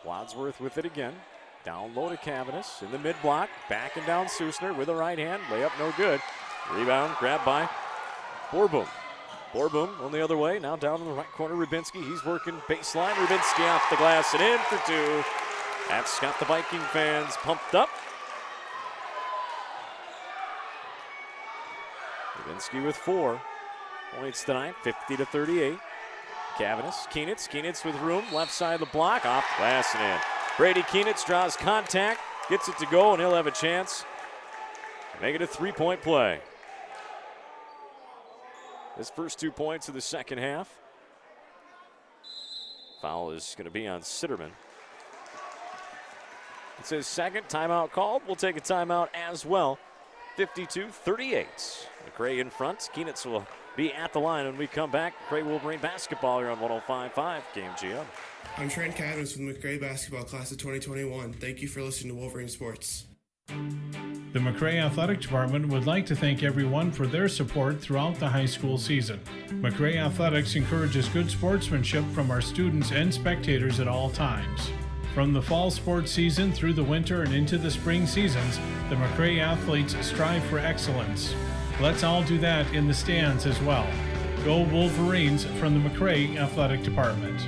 Wadsworth with it again. Down low to Cavanis in the mid block. Back and down Susner with a right hand. Layup no good. Rebound grabbed by Borboom. Borboom on the other way. Now down in the right corner. Rybinski. He's working baseline. Rybinski off the glass and in for 2. That's got the Viking fans pumped up. Rybinski with 4 points tonight. 50-38. Cavanis. Keenitz with room. Left side of the block. Off the glass and in. Brady Keenitz draws contact, gets it to go, and he'll have a chance to make it a 3-point play. His first 2 points of the second half. Foul is going to be on Sitterman. It's his second timeout called. We'll take a timeout as well. 52-38. McCray in front. Keenitz will be at the line when we come back. McCray Wolverine basketball here on 105.5 KMGM. I'm Trent Cadmus with MACCRAY basketball class of 2021. Thank you for listening to Wolverine Sports. The MACCRAY Athletic Department would like to thank everyone for their support throughout the high school season. MACCRAY Athletics encourages good sportsmanship from our students and spectators at all times. From the fall sports season through the winter and into the spring seasons, the MACCRAY athletes strive for excellence. Let's all do that in the stands as well. Go Wolverines from the MACCRAY Athletic Department.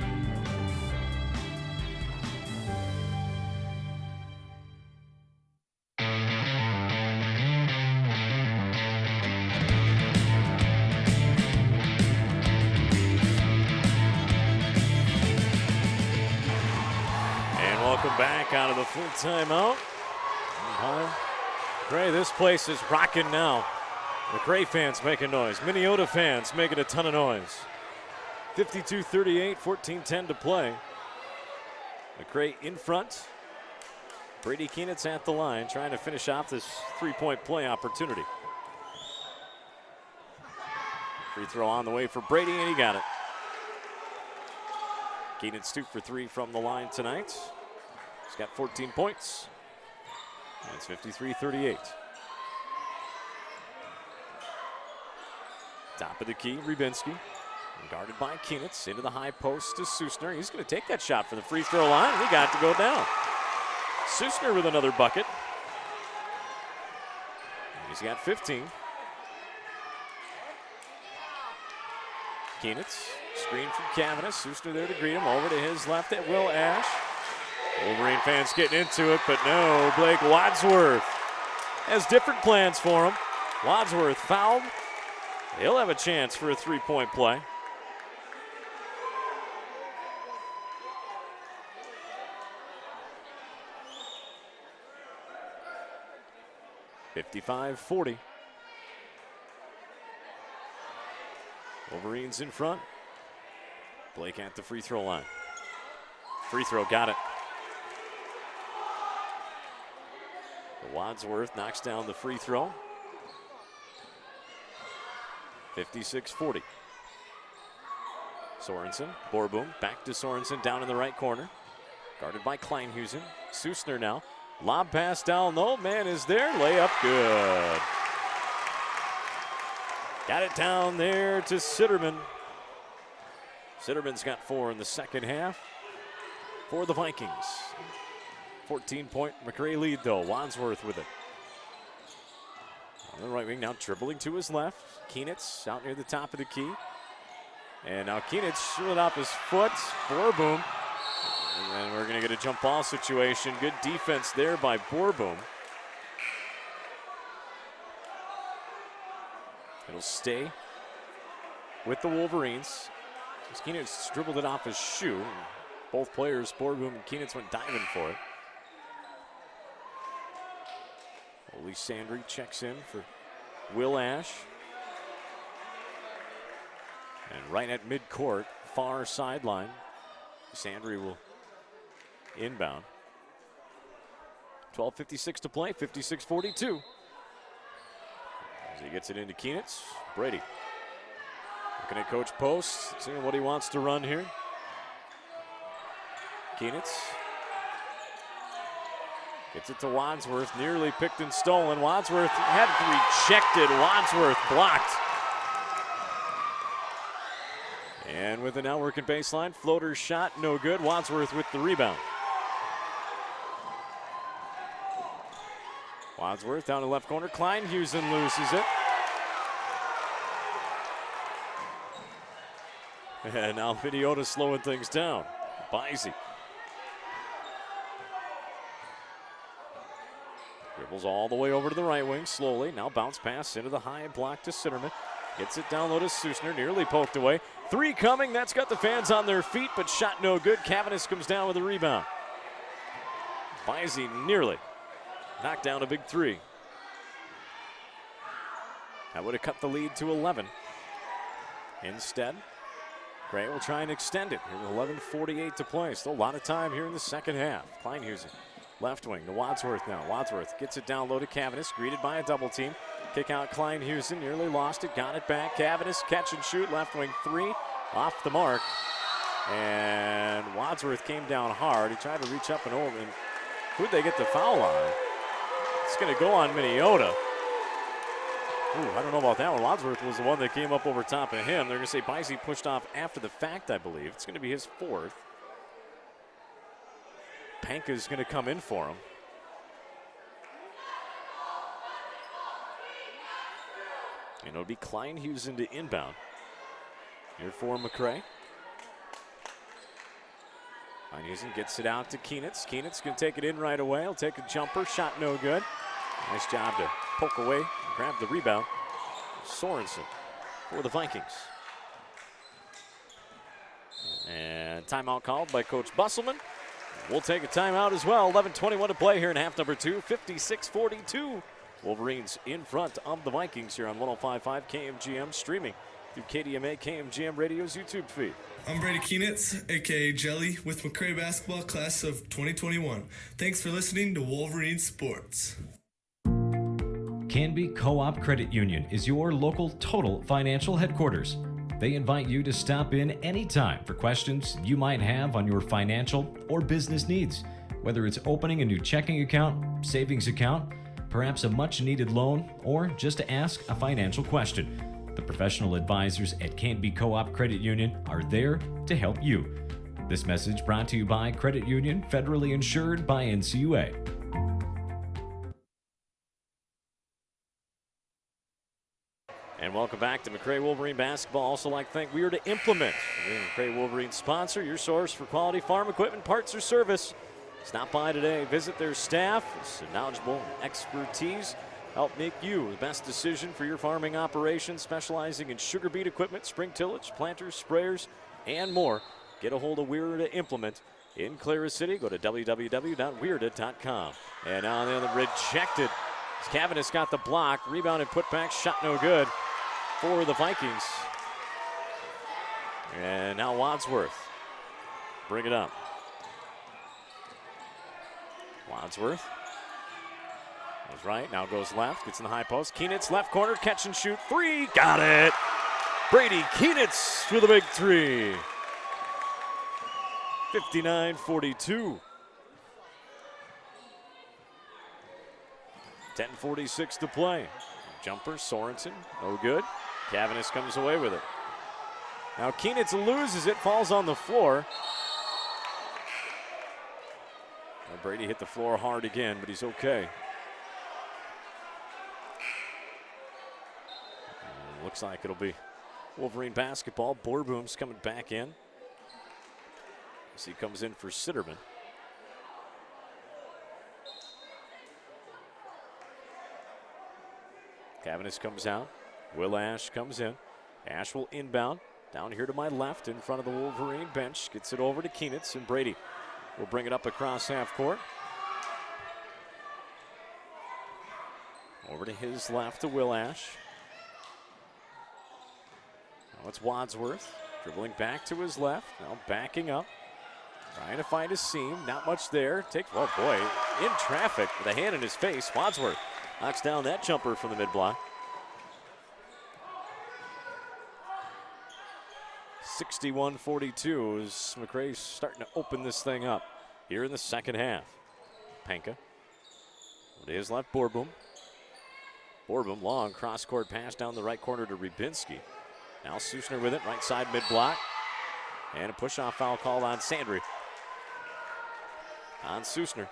Back out of the full timeout. MACCRAY, this place is rocking now. MACCRAY fans making noise. Minneota fans making a ton of noise. 52-38, 14-10 to play. MACCRAY in front. Brady Keenitz at the line, trying to finish off this three-point play opportunity. Free throw on the way for Brady, and he got it. Keenitz 2 for 3 from the line tonight. He's got 14 points. And it's 53-38. Top of the key, Rybinski. Guarded by Keenitz. Into the high post to Susner. He's going to take that shot from the free throw line. He got to go down. Susner with another bucket. He's got 15. Keenitz, screen from Cavanis. Susner there to greet him. Over to his left at Will Ash. Wolverine fans getting into it, but no, Blake Wadsworth has different plans for him. Wadsworth fouled. He'll have a chance for a three-point play. (55-40). Wolverines in front. Blake at the free throw line. Free throw, got it. Wadsworth knocks down the free throw. 56-40. Sorensen, Borboom, back to Sorensen, down in the right corner. Guarded by Kleinhusen. Susner now. Lob pass down low, man is there. Layup good. Got it down there to Sitterman. Sitterman's got 4 in the second half for the Vikings. 14-point MACCRAY lead, though. Wadsworth with it. On the right wing now, dribbling to his left. Keenitz out near the top of the key. And now Keenitz shooting off his foot. Borboom. And we're going to get a jump ball situation. Good defense there by Borboom. It'll stay with the Wolverines. Keenitz dribbled it off his shoe. Both players, Borboom and Keenitz, went diving for it. Oli Sandry checks in for Will Ash. And right at midcourt, far sideline, Sandry will inbound. 12:56 to play, 56-42. As he gets it into Keenitz, Brady. Looking at Coach Post, seeing what he wants to run here. Keenitz gets it to Wadsworth, nearly picked and stolen. Wadsworth had rejected. Wadsworth blocked. And with the now working baseline, floater shot, no good. Wadsworth with the rebound. Wadsworth down the left corner. Kleinhusen loses it. And now Minneota slowing things down. Bisey. Dribbles all the way over to the right wing, slowly. Now bounce pass into the high block to Sitterman. Gets it down low to Susner, nearly poked away. 3 coming, that's got the fans on their feet, but shot no good. Cavanis comes down with a rebound. Bisey nearly knocked down a big 3. That would have cut the lead to 11. Instead, Gray will try and extend it. Here with 11:48 to play. Still a lot of time here in the second half. Kleinhusen, left wing to Wadsworth now. Wadsworth gets it down low to Cavanis, greeted by a double team. Kick out Kleinhusen, nearly lost it, got it back. Cavanis, catch and shoot, left wing 3, off the mark. And Wadsworth came down hard. He tried to reach up and over. And who'd they get the foul on? It's going to go on Minneota. Ooh, I don't know about that one. Wadsworth was the one that came up over top of him. They're going to say Bisey pushed off after the fact, I believe. It's going to be his fourth. Panka's going to come in for him. And it'll be Kleinhusen to inbound. Here for MACCRAY. Kleinhusen gets it out to Kienitz. Kienitz can take it in right away. He'll take a jumper. Shot no good. Nice job to poke away and grab the rebound. Sorensen for the Vikings. And timeout called by Coach Busselman. We'll take a timeout as well. 11:21 to play here in half number 2. 56-42. Wolverines in front of the Vikings here on 105.5 KMGM, streaming through KDMA KMGM Radio's YouTube feed. I'm Brady Kienitz, a.k.a. Jelly, with MACCRAY basketball class of 2021. Thanks for listening to Wolverine Sports. Canby Co-op Credit Union is your local total financial headquarters. They invite you to stop in anytime for questions you might have on your financial or business needs, whether it's opening a new checking account, savings account, perhaps a much-needed loan, or just to ask a financial question. The professional advisors at Canby Co-op Credit Union are there to help you. This message brought to you by Credit Union, federally insured by NCUA. And welcome back to MACCRAY Wolverine basketball. Also like to thank Weir to Implement, the MACCRAY Wolverine sponsor, your source for quality farm equipment, parts, or service. Stop by today, visit their staff. It's knowledgeable expertise. Help make you the best decision for your farming operation, specializing in sugar beet equipment, spring tillage, planters, sprayers, and more. Get a hold of Weir to Implement in Clara City. Go to www.weirda.com. And now the other rejected. Cavanis got the block, rebound and put back, shot no good for the Vikings. And now Wadsworth. Bring it up. Wadsworth goes right, now goes left, gets in the high post. Kienitz, left corner, catch and shoot, three, got it! Brady Kienitz with a big three. 59-42. 10:46 to play. Jumper, Sorensen, no good. Cavanis comes away with it. Now Kienitz loses it, falls on the floor. Well, Brady hit the floor hard again, but he's okay. And looks like it'll be Wolverine basketball. Borboom's coming back in as he comes in for Sitterman. Cavanis comes out. Will Ash comes in. Ash will inbound. Down here to my left in front of the Wolverine bench. Gets it over to Kienitz, and Brady will bring it up across half court. Over to his left to Will Ash. Now it's Wadsworth. Dribbling back to his left. Now backing up. Trying to find a seam. Not much there. Takes, oh boy, in traffic with a hand in his face. Wadsworth knocks down that jumper from the mid-block. 61-42 as MACCRAY's starting to open this thing up here in the second half. Panka. To his left, Borboom. Borboom, long cross-court pass down the right corner to Rybinski. Now Susner with it, right side mid-block. And a push-off foul called on Sandry. On Susner.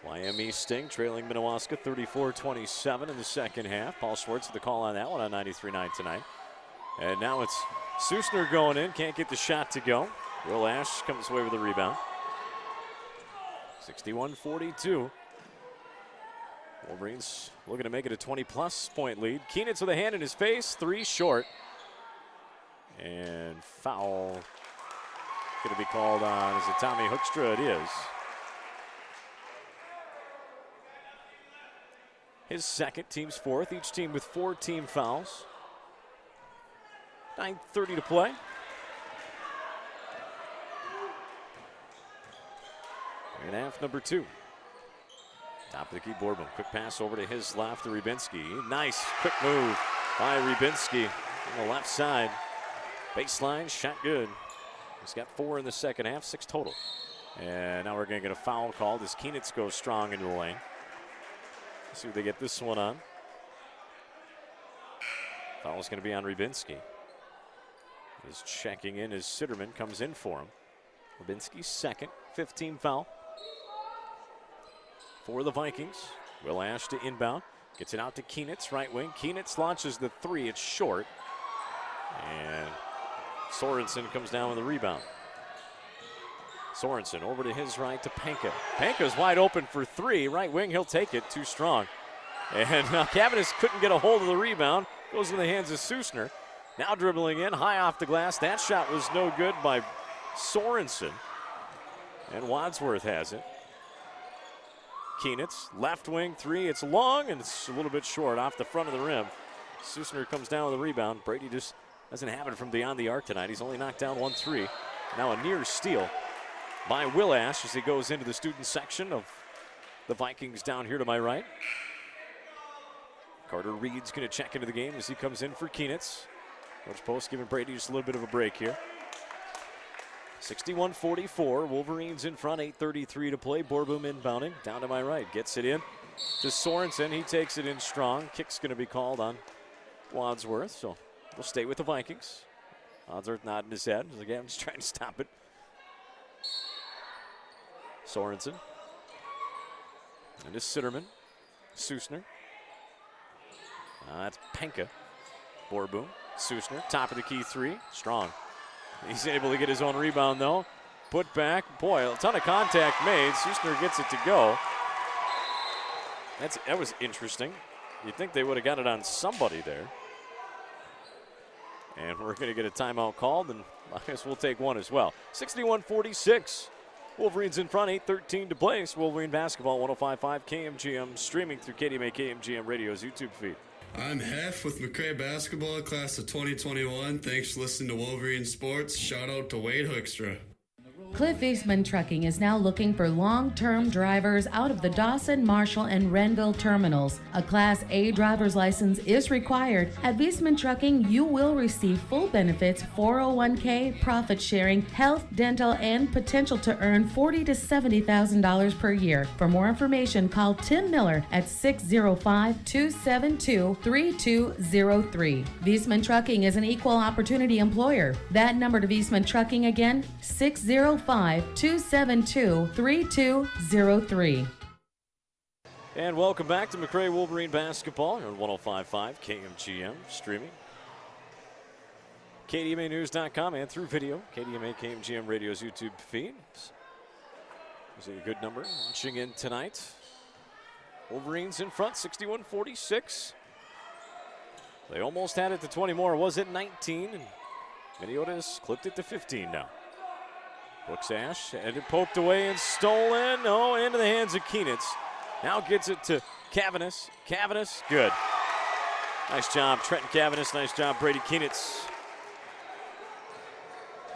Miami Sting trailing Minnewaska 34-27 in the second half. Paul Schwartz with the call on that one on 93.9 tonight. And now it's Susner going in, can't get the shot to go. Will Ash comes away with the rebound. 61-42. Wolverines looking to make it a 20-plus point lead. Kienitz with a hand in his face, three short. And foul going to be called on, is it Tommy Hoekstra? It is. His second, team's fourth, each team with 4 team fouls. 9:30 to play. In half number 2. Top of the key, Borbum. Quick pass over to his left to Rybinski. Nice quick move by Rybinski on the left side. Baseline, shot good. He's got 4 in the second half, 6 total. And now we're going to get a foul called as Keenitz goes strong into the lane. Let's see if they get this one on. Foul's going to be on Rybinski. He's checking in as Sitterman comes in for him. Rybinski's second, 15 foul for the Vikings. Will Ash to inbound. Gets it out to Keenitz, right wing. Keenitz launches the 3. It's short. And Sorensen comes down with a rebound. Sorensen over to his right to Panka. Panka's wide open for 3. Right wing, he'll take it. Too strong. And Cavanis couldn't get a hold of the rebound. Goes in the hands of Susner. Now dribbling in, high off the glass. That shot was no good by Sorensen. And Wadsworth has it. Keenitz, left wing 3. It's long and it's a little bit short off the front of the rim. Susner comes down with a rebound. Brady just doesn't have it from beyond the arc tonight. He's only knocked down 1 3. Now a near steal by Will Ash as he goes into the student section of the Vikings down here to my right. Carter Reed's going to check into the game as he comes in for Keenitz. Coach Post giving Brady just a little bit of a break here. 61-44, Wolverines in front, 8:33 to play. Borbum inbounding, down to my right, gets it in to Sorensen. He takes it in strong. Kick's going to be called on Wadsworth, so we'll stay with the Vikings. Wadsworth nodding his head. He's like, yeah, I'm just trying to stop it. Sorensen. And it's Sitterman. Susner. That's Panka. Borbum. Susner, top of the key 3. Strong. He's able to get his own rebound, though. Put back. Boy, a ton of contact made. Susner gets it to go. That was interesting. You'd think they would have got it on somebody there. And we're going to get a timeout called, and I guess we'll take one as well. 61-46. Wolverines in front, 8:13 to play. It's Wolverine basketball, 105.5 KMGM, streaming through KDMA KMGM Radio's YouTube feed. I'm Hef with MACCRAY basketball, class of 2021. Thanks for listening to Wolverine Sports. Shout out to Wade Hoekstra. Cliff Eastman Trucking is now looking for long-term drivers out of the Dawson, Marshall, and Renville terminals. A Class A driver's license is required. At Eastman Trucking, you will receive full benefits, 401k, profit sharing, health, dental, and potential to earn $40,000 to $70,000 per year. For more information, call Tim Miller at 605-272-3203. Eastman Trucking is an equal opportunity employer. That number to Eastman Trucking again, 605-272-3203. And welcome back to MACCRAY Wolverine basketball here on 105.5 KMGM, streaming KDMAnews.com and through video, KDMA KMGM Radio's YouTube feed. Is it a good number? Launching in tonight. Wolverines in front, 61-46. They almost had it to 20 more. Was it 19? And Minneota's clipped it to 15 now. Brooks Ash, and it poked away and stolen. Oh, into the hands of Keenitz. Now gets it to Cavanis. Cavanis, good. Nice job, Trenton Cavanis. Nice job, Brady Keenitz.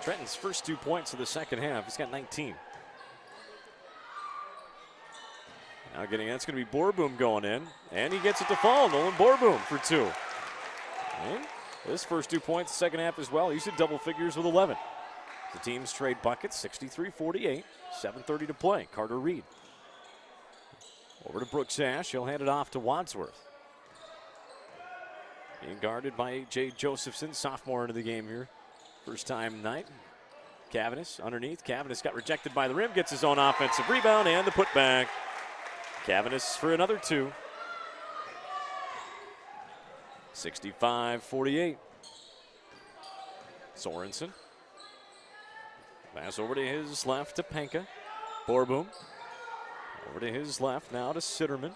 Trenton's first 2 points of the second half. He's got 19. Now that's going to be Borbum going in, and he gets it to fall. Nolan Borbum for 2. And his first 2 points second half as well. He's in double figures with 11. The teams trade buckets, 63-48, 7:30 to play. Carter Reed. Over to Brooks Ash. He'll hand it off to Wadsworth. Being guarded by A.J. Josephson, sophomore into the game here. First time tonight. Cavanis underneath. Cavanis got rejected by the rim, gets his own offensive rebound and the putback. Cavanis for another 2. 65-48. Sorensen. Pass over to his left to Panka. Borbum. Over to his left now to Sitterman.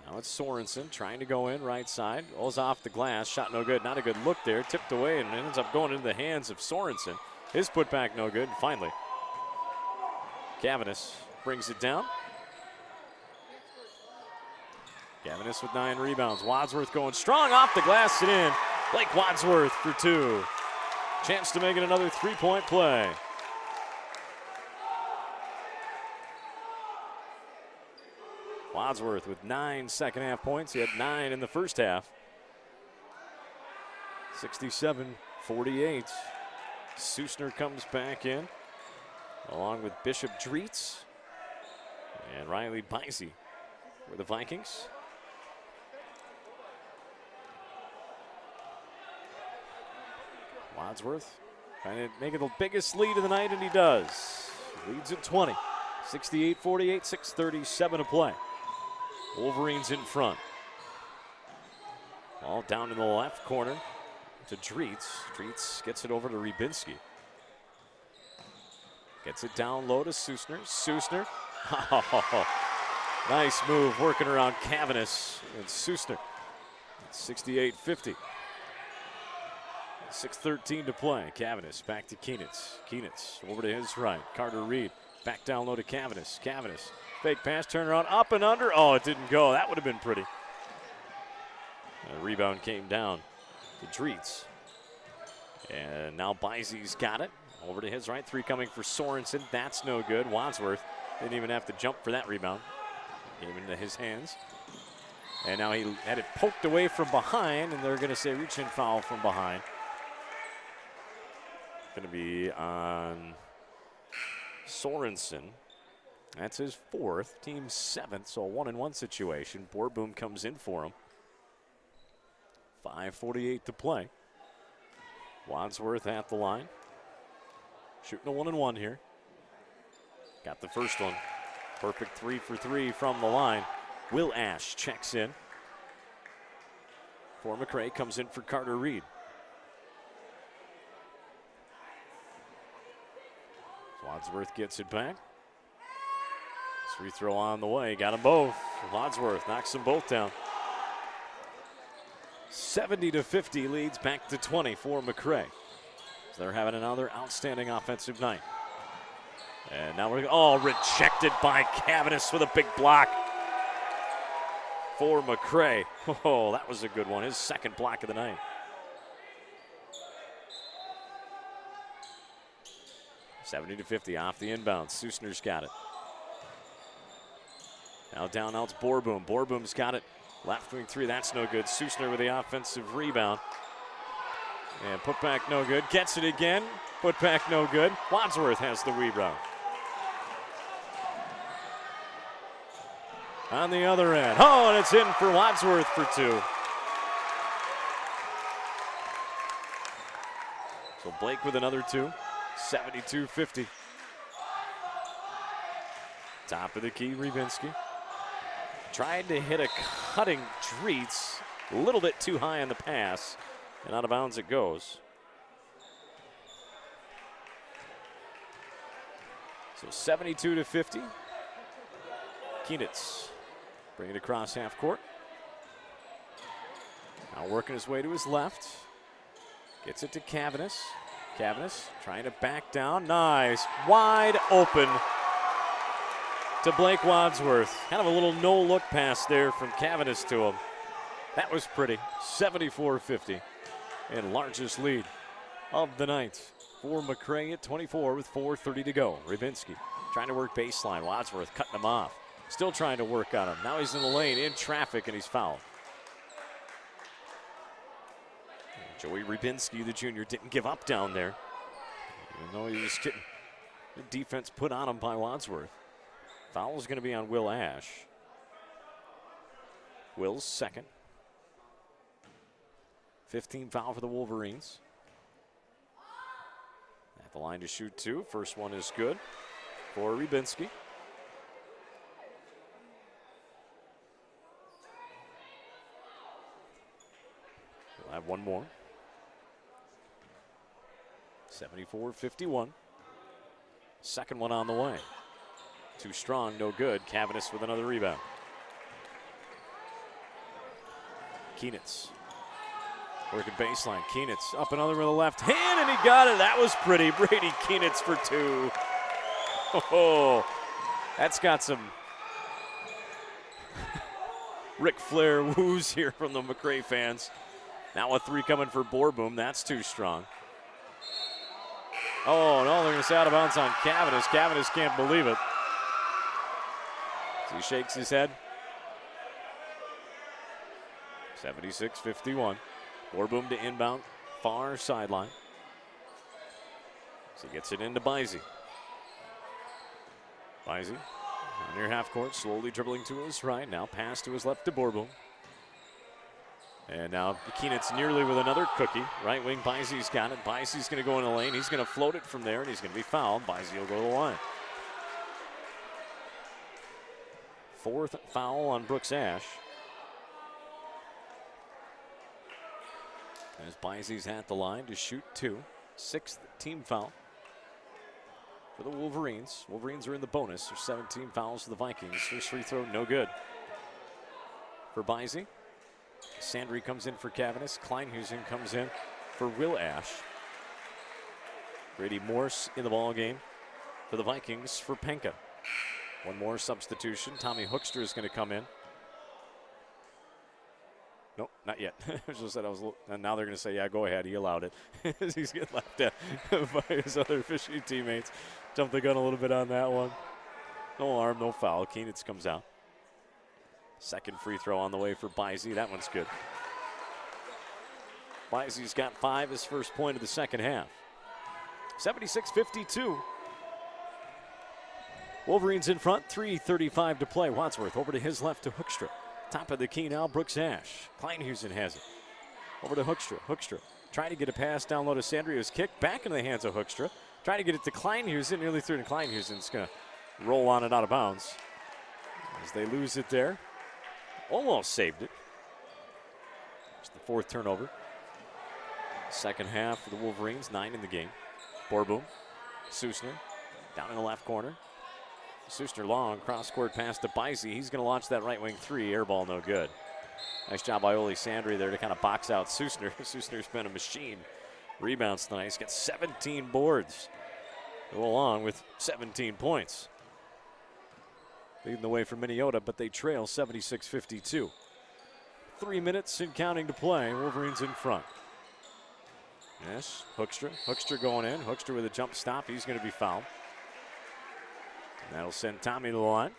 Now it's Sorensen trying to go in right side. Rolls off the glass. Shot no good. Not a good look there. Tipped away and ends up going into the hands of Sorensen. His putback no good. And finally, Cavanis brings it down. Cavanis with 9 rebounds. Wadsworth going strong off the glass and in. Blake Wadsworth for 2. Chance to make it another 3-point play. Wadsworth with 9 second half points. He had 9 in the first half. 67-48. Susner comes back in, along with Bishop Dreetz and Riley Bisey for the Vikings. Wadsworth trying to make it the biggest lead of the night, and he does. Leads at 20. 68-48, 6:37 to play. Wolverines in front. Ball down in the left corner to Dreetz. Dreetz gets it over to Rybinski. Gets it down low to Susner. Susner. Nice move working around Cavanis and Susner. 68-50. 6:13 to play. Cavanis back to Keenitz. Keenitz over to his right. Carter Reed back down low to Cavanis. Cavanis. Fake pass, turn around, up and under. Oh, it didn't go. That would have been pretty. The rebound came down to Dreetz. And now Bisey's got it. Over to his right. 3 coming for Sorensen. That's no good. Wadsworth didn't even have to jump for that rebound. Came into his hands. And now he had it poked away from behind, and they're going to say reach-in foul from behind. Going to be on Sorensen. That's his 4th, team's 7th, so a 1-and-1 situation. Borboom comes in for him. 5:48 to play. Wadsworth at the line. Shooting a 1-and-1 here. Got the first one. Perfect 3 for 3 from the line. Will Ash checks in. For MACCRAY, comes in for Carter Reed. Wadsworth gets it back. Free throw on the way. Got them both. Wadsworth knocks them both down. 70-50 leads back to 20 for MACCRAY. So they're having another outstanding offensive night. And now we're rejected by Cavanis with a big block for MACCRAY. Oh, that was a good one. His 2nd block of the night. 70-50 off the inbound. Susner's got it. Now down out's Borboom. Borboom's got it. Left wing 3, that's no good. Susner with the offensive rebound. And put back no good. Gets it again. Put back no good. Wadsworth has the rebound. On the other end. Oh, and it's in for Wadsworth for 2. So Blake with another 2. 72-50. Top of the key, Rybinski. Tried to hit a cutting Dreetz. A little bit too high on the pass. And out of bounds it goes. So 72-50. Keenitz bring it across half court. Now working his way to his left. Gets it to Cavanis. Cavanis trying to back down. Nice. Wide open to Blake Wadsworth. Kind of a little no-look pass there from Cavanis to him. That was pretty. 74-50. And largest lead of the night for MACCRAY at 24 with 4:30 to go. Rybinski trying to work baseline. Wadsworth cutting him off. Still trying to work on him. Now he's in the lane in traffic and he's fouled. Joey Rybinski, the junior, didn't give up down there. Even though he was getting the defense put on him by Wadsworth. Foul is going to be on Will Ash. Will's 2nd. 15 foul for the Wolverines. At the line to shoot 2. First one is good for Rybinski. We'll have one more. 74-51. Second one on the way. Too strong, no good. Cavanis with another rebound. Keenitz. Working baseline. Keenitz up another with the left hand, and he got it. That was pretty. Brady Keenitz for 2. Oh, that's got some Ric Flair woos here from the MACCRAY fans. Now a 3 coming for Borboom. That's too strong. Oh, no, they're going to say out of bounds on Cavanis. Cavanis can't believe it. So he shakes his head. 76-51. Borboom to inbound, far sideline. So he gets it into Bisey. Bisey near half court, slowly dribbling to his right. Now pass to his left to Borboom. And now Keenan's nearly with another cookie. Right wing, Bisey's got it. Bisey's going to go in the lane. He's going to float it from there, and he's going to be fouled. Bisey will go to the line. Fourth foul on Brooks Ash. As Bisey's at the line to shoot 2. 6th team foul for the Wolverines. Wolverines are in the bonus. There's 17 fouls for the Vikings. First free throw, no good. For Bisey. Sandry comes in for Cavanis. Kleinhusen comes in for Will Ash. Grady Morse in the ball game for the Vikings for Penka. One more substitution. Tommy Hoekstra is going to come in. Nope, not yet. And now they're going to say, yeah, go ahead. He allowed it. He's getting laughed at by his other officiating teammates. Jumped the gun a little bit on that one. No arm, no foul. Keenitz comes out. Second free throw on the way for Bisey. That one's good. Bisey's got 5, his first point of the second half. 76-52. Wolverines in front, 3:35 to play. Wadsworth over to his left to Hoekstra. Top of the key now, Brooks Ash. Kleinhusen has it. Over to Hoekstra. Hoekstra trying to get a pass down low to Sandry. It was kicked back into the hands of Hoekstra. Trying to get it to Kleinhusen. Nearly through to Kleinhusen's going to roll on it out of bounds. As they lose it there. Almost saved it. It's the 4th turnover. Second half for the Wolverines, 9 in the game. Borboom. Susner down in the left corner. Susner long, cross-court pass to Bisey. He's going to launch that right wing 3. Air ball, no good. Nice job by Oli Sandry there to kind of box out Susner. Susner's been a machine. Rebounds tonight. He's got 17 boards. Go along with 17 points. Leading the way for Minneota, but they trail 76-52. 3 minutes and counting to play. Wolverines in front. Yes, Hoekstra. Hoekstra going in. Hoekstra with a jump stop. He's going to be fouled. And that'll send Tommy to the line.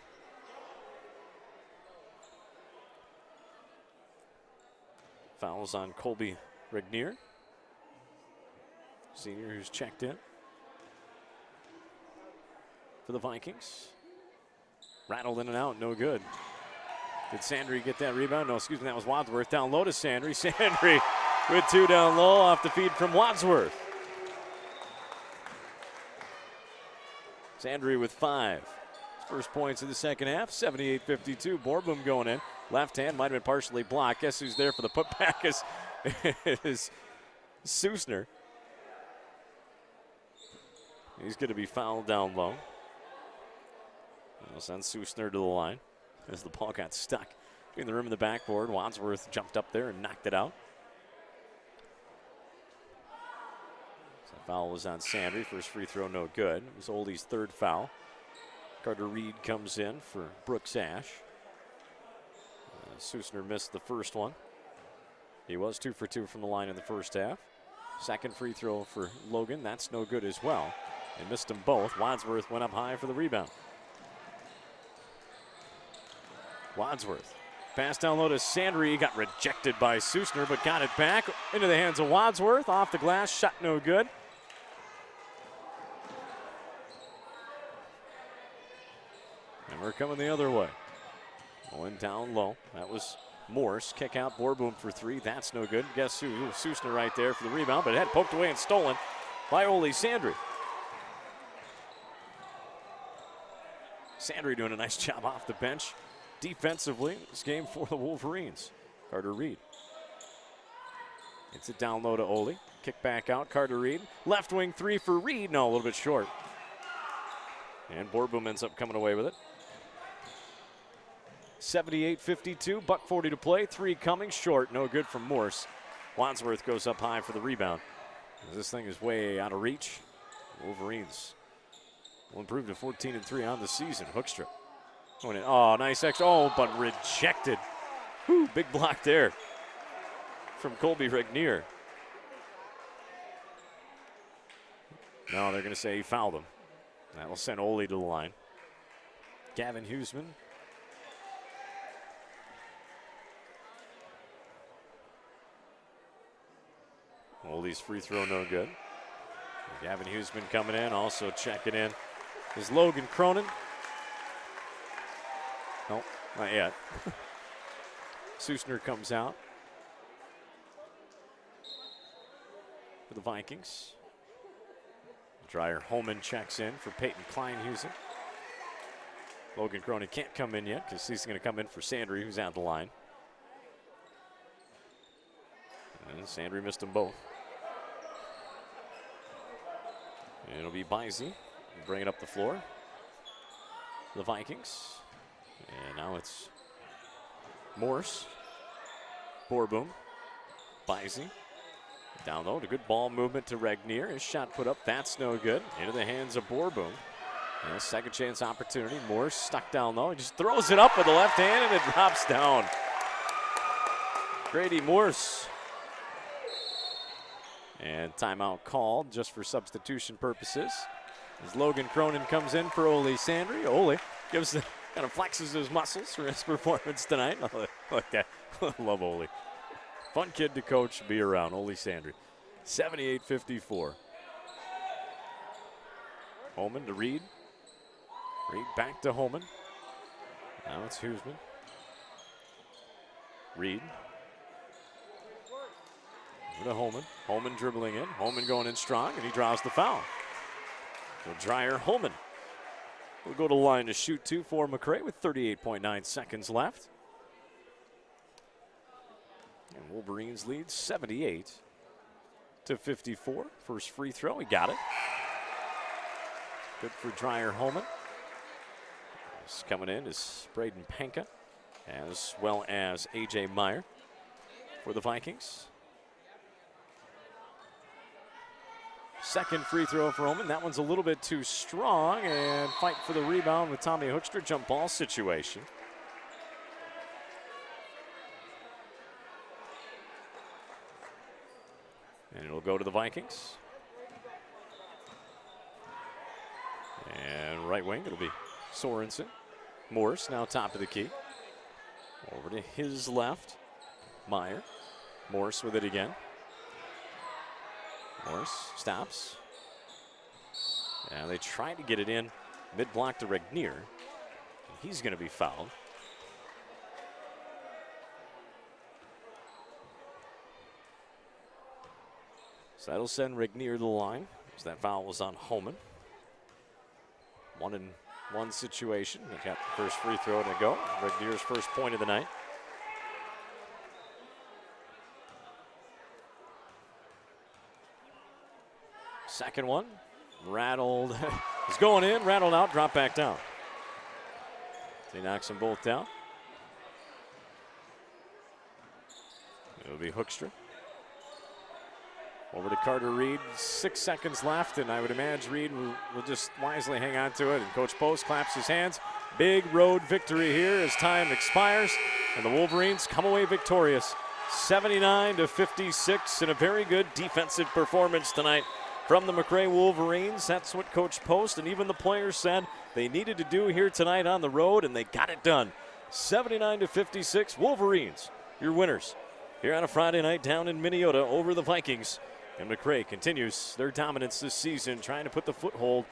Fouls on Colby Regnier. Senior who's checked in for the Vikings. Rattled in and out, no good. Did Sandry get that rebound? No, excuse me, that was Wadsworth. Down low to Sandry. Sandry with 2 down low off the feed from Wadsworth. Sandry with 5. First points of the second half, 78-52. Borboom going in. Left hand might have been partially blocked. Guess who's there for the putback is Susner. He's going to be fouled down low. They'll send Susner to the line as the ball got stuck between the rim and the backboard. Wadsworth jumped up there and knocked it out. So foul was on Sandry. First free throw, no good. It was Oldie's 3rd foul. Carter Reed comes in for Brooks Ash. Susner missed the first one. He was 2 for 2 from the line in the first half. Second free throw for Logan. That's no good as well. They missed them both. Wadsworth went up high for the rebound. Wadsworth. Pass down low to Sandry. Got rejected by Susner, but got it back into the hands of Wadsworth. Off the glass, shot no good. And we're coming the other way. Going down low. That was Morse. Kick out Borboom for 3. That's no good. Guess who? Susner right there for the rebound, but it had poked away and stolen by Oli Sandry. Sandry doing a nice job off the bench. Defensively, this game for the Wolverines. Carter Reed. It's it down low to Ole. Kick back out, Carter Reed. Left wing 3 for Reed. No, a little bit short. And Borboom ends up coming away with it. 78-52, buck 40 to play. 3 coming, short. No good from Morse. Wadsworth goes up high for the rebound. This thing is way out of reach. Wolverines will improve to 14-3 on the season. Hoekstra. Oh, nice extra. Oh, but rejected. Whew, big block there from Colby Regnier. No, they're going to say he fouled him. That will send Ole to the line. Gavin Huseman. Ole's free throw no good. Gavin Huseman coming in, also checking in is Logan Cronin. Nope, not yet. Susner comes out for the Vikings. Dreyer Holman checks in for Peyton Kleinhusen. Logan Cronin can't come in yet because he's going to come in for Sandry, who's out the line. And Sandry missed them both. It'll be Bizey bringing up the floor. The Vikings. And now it's Morse. Borboom. Bizey. Down low, a good ball movement to Regnier. His shot put up, that's no good. Into the hands of Borboom. And a second chance opportunity. Morse stuck down low. He just throws it up with the left hand and it drops down. Grady Morse. And timeout called just for substitution purposes. As Logan Cronin comes in for Ole Sandry. Ole gives the, kind of flexes his muscles for his performance tonight. Look at love Ole. Fun kid to coach, be around. Ole Sandry. 78-54. Holman to Reed. Reed back to Holman. Now it's Huseman. Reed. Over to Holman. Holman dribbling in. Holman going in strong, and he draws the foul. So Dreyer Holman will go to the line to shoot two for MACCRAY with 38.9 seconds left. And Wolverines lead 78-54. First free throw, he got it. Good for Dreyer Holman. Coming in is Braden Panka, as well as A.J. Meyer for the Vikings. Second free throw for Holman. That one's a little bit too strong, and fight for the rebound with Tommy Hoekstra. Jump ball situation. And it'll go to the Vikings. And right wing, it'll be Sorensen. Morse now top of the key. Over to his left. Meyer. Morse with it again. Morse stops. And they try to get it in mid-block to Regnier. He's going to be fouled. So that'll send Regnier to the line, as that foul was on Holman. 1-and-1 situation. They got the first free throw to go. Regnier's first point of the night. Second one, rattled. He's going in, rattled out, dropped back down. He knocks them both down. It'll be Hoekstra. Over to Carter Reed. 6 seconds left, and I would imagine Reed will just wisely hang on to it. And Coach Post claps his hands. Big road victory here as time expires, and the Wolverines come away victorious. 79-56, and a very good defensive performance tonight from the MACCRAY Wolverines. That's what Coach Post and even the players said they needed to do here tonight on the road, and they got it done. 79-56, Wolverines, your winners here on a Friday night down in Minneota over the Vikings. And MACCRAY continues their dominance this season, trying to put the foothold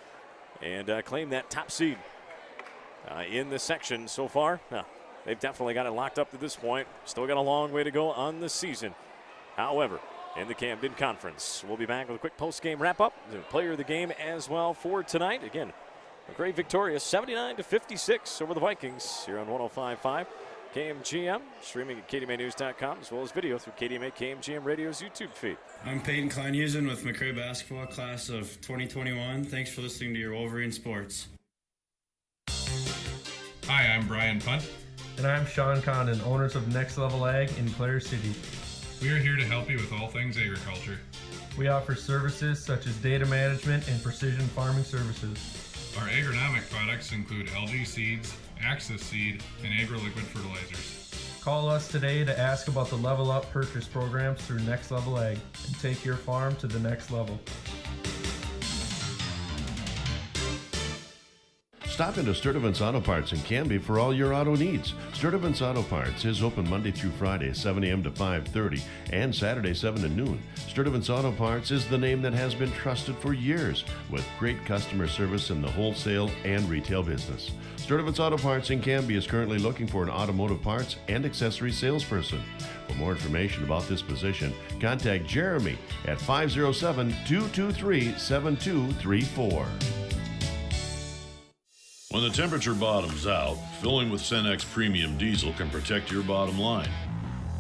and claim that top seed in the section so far. They've definitely got it locked up to this point. Still got a long way to go on the season. However, in the Camden Conference, we'll be back with a quick post-game wrap-up. The player of the game as well for tonight. Again, MACCRAY victorious 79-56 over the Vikings here on 105.5. KMGM, streaming at KDMAnews.com, as well as video through KDMA KMGM Radio's YouTube feed. I'm Peyton Kleinhusen with MACCRAY Basketball Class of 2021. Thanks for listening to your Wolverine Sports. Hi, I'm Brian Punt. And I'm Sean Condon, owners of Next Level Ag in Clare City. We are here to help you with all things agriculture. We offer services such as data management and precision farming services. Our agronomic products include LG Seeds, Axis Seed, and AgroLiquid fertilizers. Call us today to ask about the Level Up purchase programs through Next Level Ag and take your farm to the next level. Stop into Sturdivant's Auto Parts in Canby for all your auto needs. Sturdivant's Auto Parts is open Monday through Friday, 7 a.m. to 5:30, and Saturday, 7 to noon. Sturdivant's Auto Parts is the name that has been trusted for years, with great customer service in the wholesale and retail business. Sturdivant's Auto Parts in Canby is currently looking for an automotive parts and accessory salesperson. For more information about this position, contact Jeremy at 507-223-7234. When the temperature bottoms out, filling with Cenex Premium Diesel can protect your bottom line.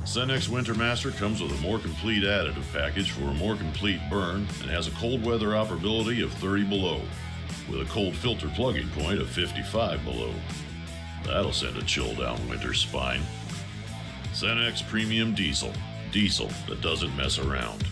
Cenex Winter Master comes with a more complete additive package for a more complete burn and has a cold weather operability of 30 below, with a cold filter plugging point of 55 below. That'll send a chill down winter's spine. Cenex Premium Diesel. Diesel that doesn't mess around.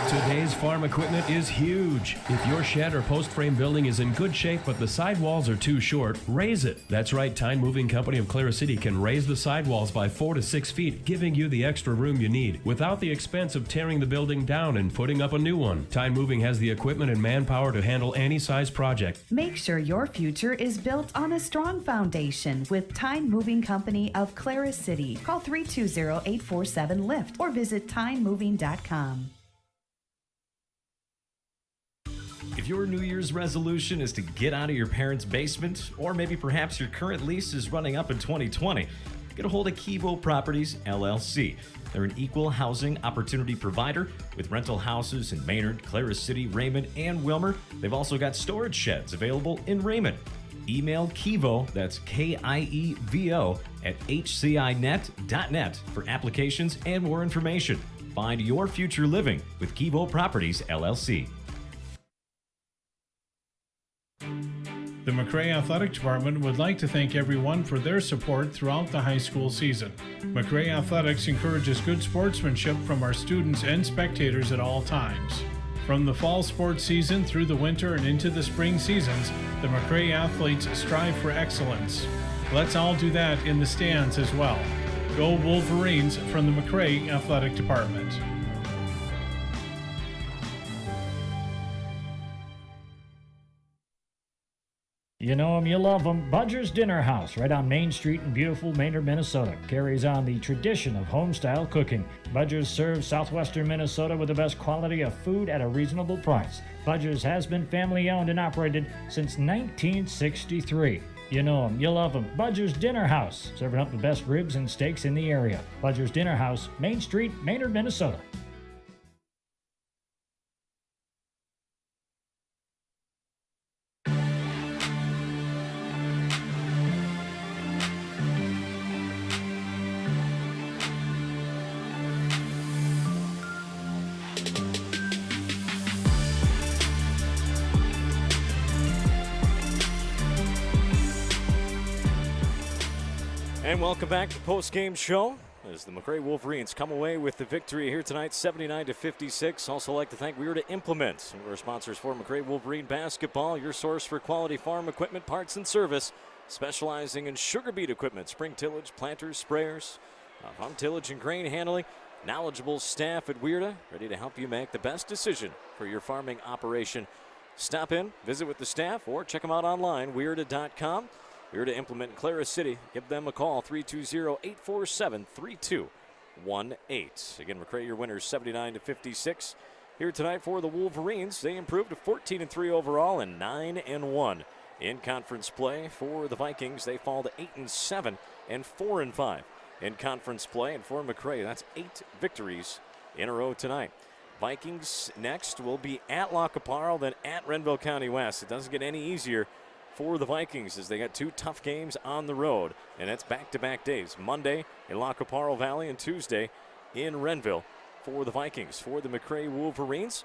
Today's farm equipment is huge. If your shed or post frame building is in good shape but the sidewalls are too short, raise it. That's right, Tyne Moving Company of Clara City can raise the sidewalls by 4 to 6 feet, giving you the extra room you need without the expense of tearing the building down and putting up a new one. Tyne Moving has the equipment and manpower to handle any size project. Make sure your future is built on a strong foundation with Tyne Moving Company of Clara City. Call 320-847-LIFT or visit tynemoving.com. If your New Year's resolution is to get out of your parents' basement, or maybe perhaps your current lease is running up in 2020, get a hold of Kivo Properties, LLC. They're an equal housing opportunity provider with rental houses in Maynard, Clara City, Raymond, and Wilmer. They've also got storage sheds available in Raymond. Email Kivo, that's K-I-E-V-O, at hcinet.net for applications and more information. Find your future living with Kivo Properties, LLC. The MACCRAY Athletic Department would like to thank everyone for their support throughout the high school season. MACCRAY Athletics encourages good sportsmanship from our students and spectators at all times. From the fall sports season through the winter and into the spring seasons, the MACCRAY athletes strive for excellence. Let's all do that in the stands as well. Go Wolverines from the MACCRAY Athletic Department. You know them, you love them. Budger's Dinner House, right on Main Street in beautiful Maynard, Minnesota, carries on the tradition of home-style cooking. Budger's serves southwestern Minnesota with the best quality of food at a reasonable price. Budger's has been family-owned and operated since 1963. You know them, you love them. Budger's Dinner House, serving up the best ribs and steaks in the area. Budger's Dinner House, Main Street, Maynard, Minnesota. And welcome back to the Postgame Show as the MACCRAY Wolverines come away with the victory here tonight, 79-56. Also like to thank We're to Implement, some of our sponsors for MACCRAY Wolverine basketball, your source for quality farm equipment, parts, and service, specializing in sugar beet equipment, spring tillage, planters, sprayers, farm tillage and grain handling. Knowledgeable staff at Weirda, ready to help you make the best decision for your farming operation. Stop in, visit with the staff, or check them out online, weirda.com. Here to Implement Clara City. Give them a call, 320-847-3218. Again, MACCRAY, your winners, 79-56. Here tonight for the Wolverines. They improved to 14-3 overall and 9-1 in conference play. For the Vikings, they fall to 8-7 and 4-5 in conference play. And for MACCRAY, that's 8 victories in a row tonight. Vikings next will be at Lacaparo, then at Renville County West. It doesn't get any easier for the Vikings as they got 2 tough games on the road, and that's back-to-back days. Monday in Lacaparo Valley and Tuesday in Renville for the Vikings. For the MACCRAY Wolverines,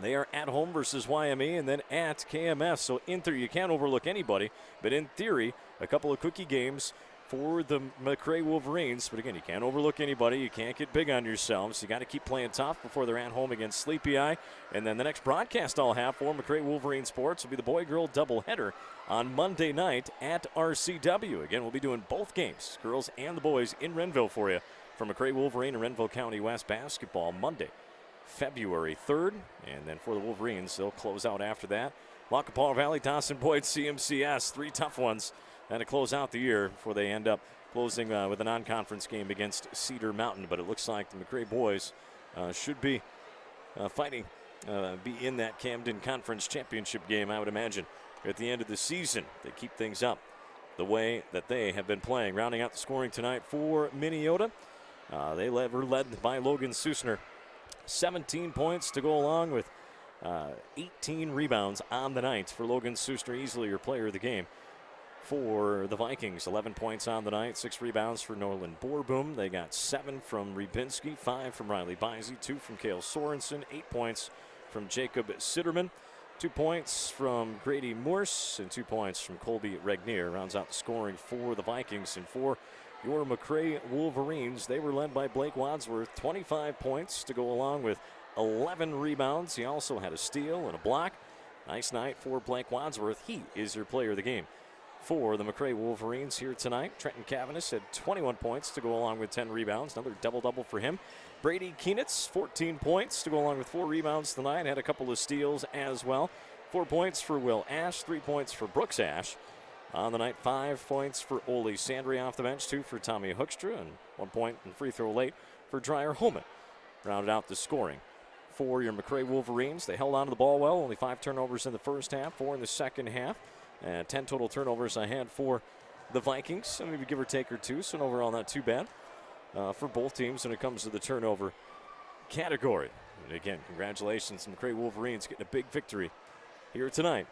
they are at home versus YME and then at KMS. So in theory, you can't overlook anybody, but in theory, a couple of cookie games for the MACCRAY Wolverines. But again, you can't overlook anybody. You can't get big on yourselves. You got to keep playing tough before they're at home against Sleepy Eye. And then the next broadcast I'll have for MACCRAY Wolverine Sports will be the boy-girl doubleheader on Monday night at RCW. Again, we'll be doing both games, girls and the boys, in Renville for you for MACCRAY Wolverine and Renville County West basketball Monday February 3rd. And then for the Wolverines, they'll close out after that. Lackapaw Valley, Dawson Boyd, CMCS, 3 tough ones. And to close out the year before they end up closing with a non-conference game against Cedar Mountain. But it looks like the MACCRAY boys should be fighting, be in that Camden Conference Championship game, I would imagine, at the end of the season. They keep things up the way that they have been playing. Rounding out the scoring tonight for Minneota, they were led by Logan Susner. 17 points to go along with 18 rebounds on the night for Logan Susner, easily your player of the game. For the Vikings, 11 points on the night, 6 rebounds for Norland Borboom. They got 7 from Rybinski, 5 from Riley Bisey, 2 from Cale Sorensen, 8 points from Jacob Sitterman, 2 points from Grady Morse, and 2 points from Colby Regnier. Rounds out the scoring for the Vikings. And for your MACCRAY Wolverines, they were led by Blake Wadsworth, 25 points to go along with 11 rebounds. He also had a steal and a block. Nice night for Blake Wadsworth. He is your player of the game. For the MACCRAY Wolverines here tonight, Trenton Cavaness had 21 points to go along with 10 rebounds. Another double-double for him. Brady Keenitz, 14 points to go along with 4 rebounds tonight. Had a couple of steals as well. 4 points for Will Ash, 3 points for Brooks Ash. On the night, 5 points for Ole Sandry off the bench, 2 for Tommy Hoekstra, and 1 point and free throw late for Dreyer Holman. Rounded out the scoring for your MACCRAY Wolverines. They held on to the ball well, only 5 turnovers in the first half, 4 in the second half. And 10 total turnovers I had for the Vikings, so maybe give or take or 2, so overall not too bad for both teams when it comes to the turnover category. And again, congratulations to MACCRAY Wolverines getting a big victory here tonight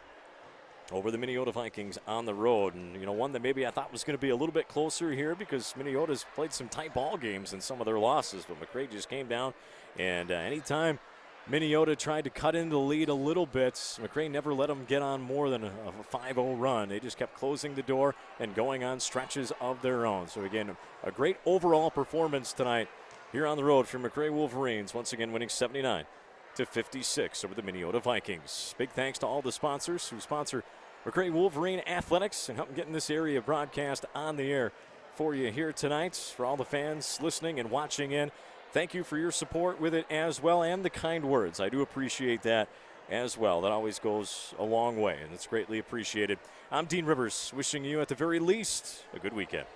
over the Minneota Vikings on the road. And, you know, one that maybe I thought was going to be a little bit closer here because Minneota's played some tight ball games in some of their losses, but MACCRAY just came down, and anytime Minneota tried to cut into the lead a little bit, MACCRAY never let them get on more than a 5-0 run. They just kept closing the door and going on stretches of their own. So again, a great overall performance tonight here on the road for MACCRAY Wolverines, once again winning 79-56 over the Minneota Vikings. Big thanks to all the sponsors who sponsor MACCRAY Wolverine Athletics and help getting this area broadcast on the air for you here tonight. For all the fans listening and watching in, thank you for your support with it as well, and the kind words. I do appreciate that as well. That always goes a long way, and it's greatly appreciated. I'm Dean Rivers, wishing you at the very least a good weekend.